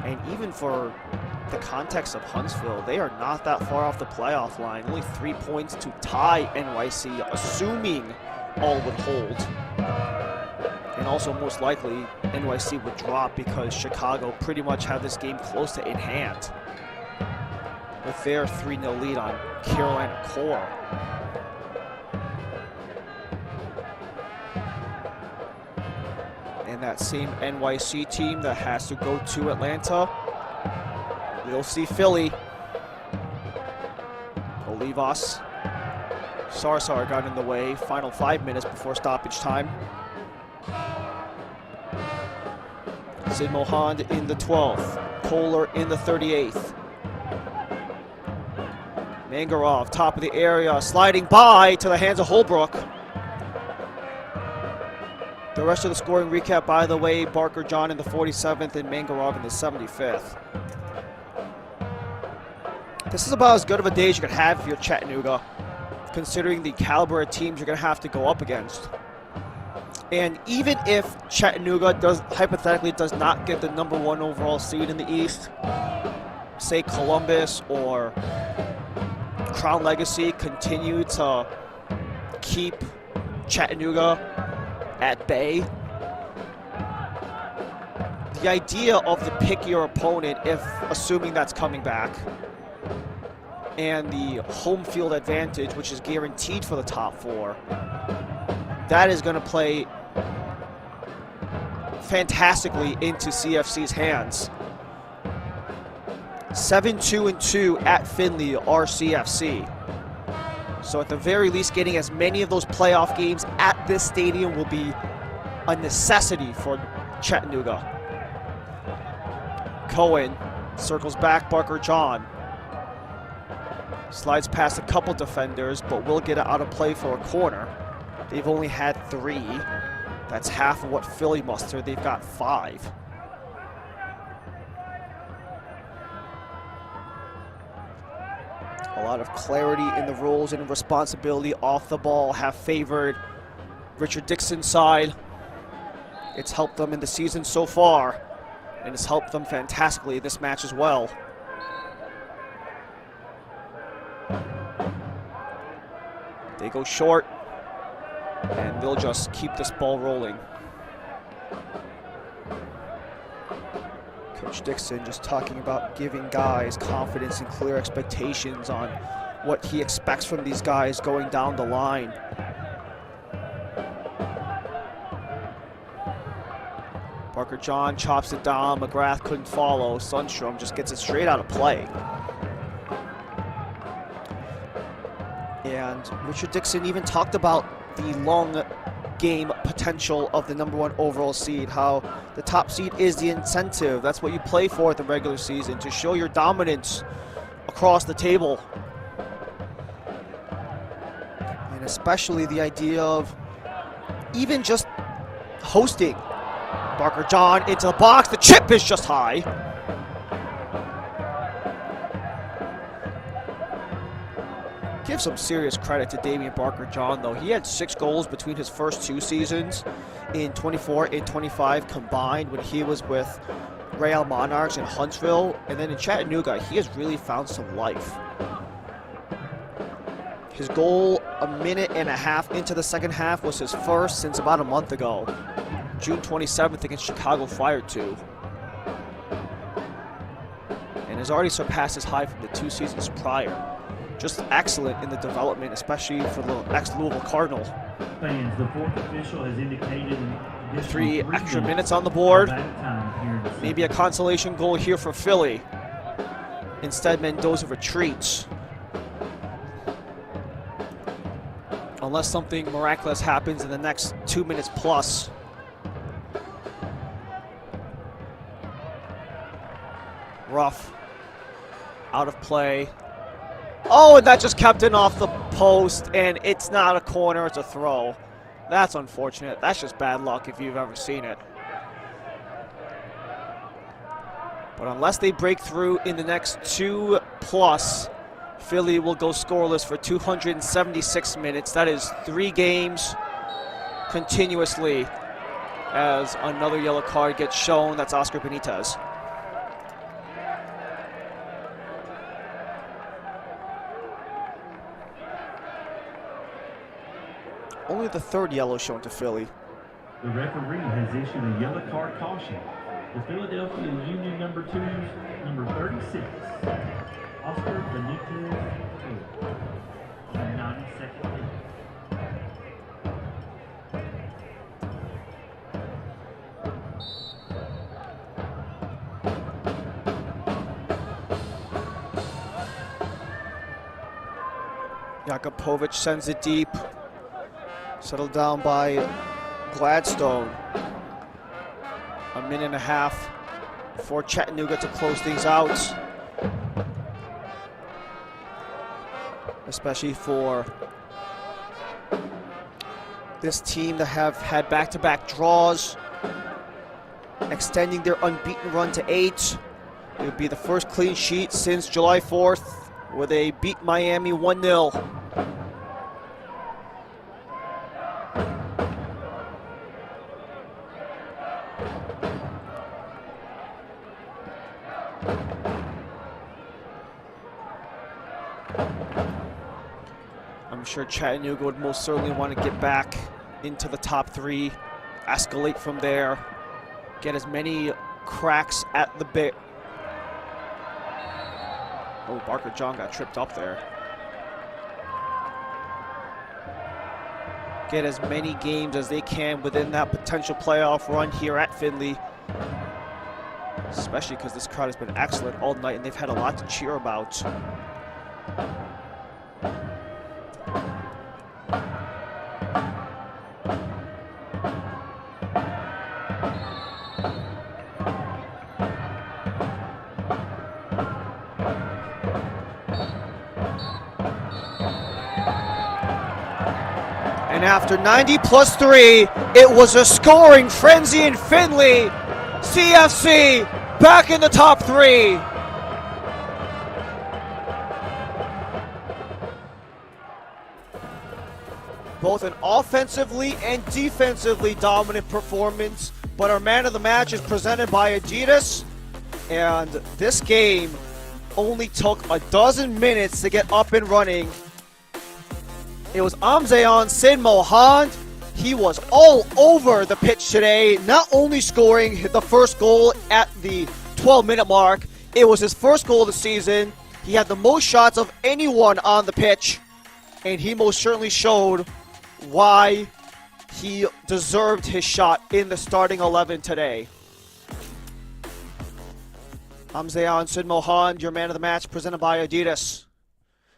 And even for the context of Huntsville, they are not that far off the playoff line. Only 3 points to tie NYC, assuming all would hold. And also most likely NYC would drop because Chicago pretty much have this game close to in hand with their 3-0 lead on Carolina Core. And that same NYC team that has to go to Atlanta, we'll see Philly. Olivas. Sarsar got in the way. Final 5 minutes before stoppage time. Sid Mohand in the 12th. Kohler in the 38th. Mangarov, top of the area, sliding by to the hands of Holbrook. The rest of the scoring recap, by the way, Barker John in the 47th and Mangarov in the 75th. This is about as good of a day as you could have if you're Chattanooga, considering the caliber of teams you're going to have to go up against. And even if Chattanooga hypothetically does not get the #1 overall seed in the East, say Columbus or Crown Legacy continue to keep Chattanooga at bay, the idea of the pick your opponent, if assuming that's coming back, and the home field advantage, which is guaranteed for the top 4, that is going to play fantastically into CFC's hands. 7-2-2 at Findlay are CFC. So at the very least, getting as many of those playoff games at this stadium will be a necessity for Chattanooga. Cohen circles back, Barker John. Slides past a couple defenders, but will get it out of play for a corner. They've only had 3. That's half of what Philly mustered. They've got 5. A lot of clarity in the roles and responsibility off the ball have favored Richard Dixon's side. It's helped them in the season so far, and it's helped them fantastically in this match as well. They go short, and they'll just keep this ball rolling. Coach Dixon just talking about giving guys confidence and clear expectations on what he expects from these guys going down the line. Barker John chops it down. McGrath couldn't follow. Sundstrom just gets it straight out of play. And Richard Dixon even talked about the long game potential of the #1 overall seed, how the top seed is the incentive. That's what you play for at the regular season, to show your dominance across the table. And especially the idea of even just hosting. Barker John into the box. The chip is just high. Give some serious credit to Damian Barker John, though. He had 6 goals between his first 2 seasons in 24 and 25 combined when he was with Real Monarchs in Huntsville. And then in Chattanooga, he has really found some life. His goal a minute and a half into the second half was his first since about a month ago. June 27th against Chicago Fire 2. And has already surpassed his high from the 2 seasons prior. Just excellent in the development, especially for the ex-Louisville Cardinal. Fans, the 4th official has indicated 3 extra minutes on the board. Back time here in the Maybe a consolation goal here for Philly. Instead, Mendoza retreats. Unless something miraculous happens in the next 2 minutes plus. Rough. Out of play. Oh, and that just kept it off the post, and it's not a corner, it's a throw. That's unfortunate. That's just bad luck if you've ever seen it. But unless they break through in the next 2 plus, Philly will go scoreless for 276 minutes. That is 3 games continuously as another yellow card gets shown. That's Oscar Benitez. Only the 3rd yellow shown to Philly. The referee has issued a yellow card caution. The Philadelphia Union number 2, number 36, Oscar Benitez, 92nd minute. Jakubovic sends it deep. Settled down by Gladstone. A minute and a half for Chattanooga to close things out. Especially for this team that have had back-to-back draws, extending their unbeaten run to 8. It would be the first clean sheet since July 4th, where they beat Miami 1-0. I'm sure Chattanooga would most certainly want to get back into the top 3, escalate from there, get as many cracks at the bit. Oh, Barker John got tripped up there. Get as many games as they can within that potential playoff run here at Findlay. Especially because this crowd has been excellent all night and they've had a lot to cheer about. And after 90 plus 3, it was a scoring frenzy in Findlay. CFC back in the top 3. Both an offensively and defensively dominant performance, but our man of the match is presented by Adidas. And this game only took a dozen minutes to get up and running. It was Amzeon Sin Mohand. He was all over the pitch today, not only scoring the first goal at the 12-minute mark, it was his first goal of the season. He had the most shots of anyone on the pitch, and he most certainly showed why he deserved his shot in the starting 11 today. Amzeon Sin Mohand, your man of the match, presented by Adidas.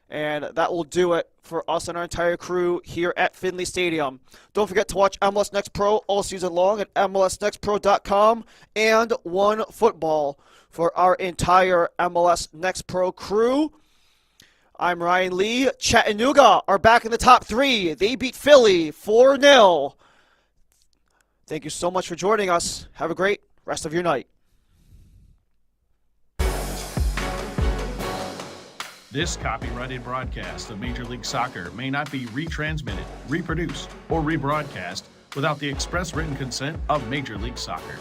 And that will do it for us and our entire crew here at Findlay Stadium. Don't forget to watch MLS Next Pro all season long at MLSNextPro.com and OneFootball for our entire MLS Next Pro crew. I'm Ryan Lee. Chattanooga are back in the top 3. They beat Philly 4-0. Thank you so much for joining us. Have a great rest of your night. This copyrighted broadcast of Major League Soccer may not be retransmitted, reproduced, or rebroadcast without the express written consent of Major League Soccer.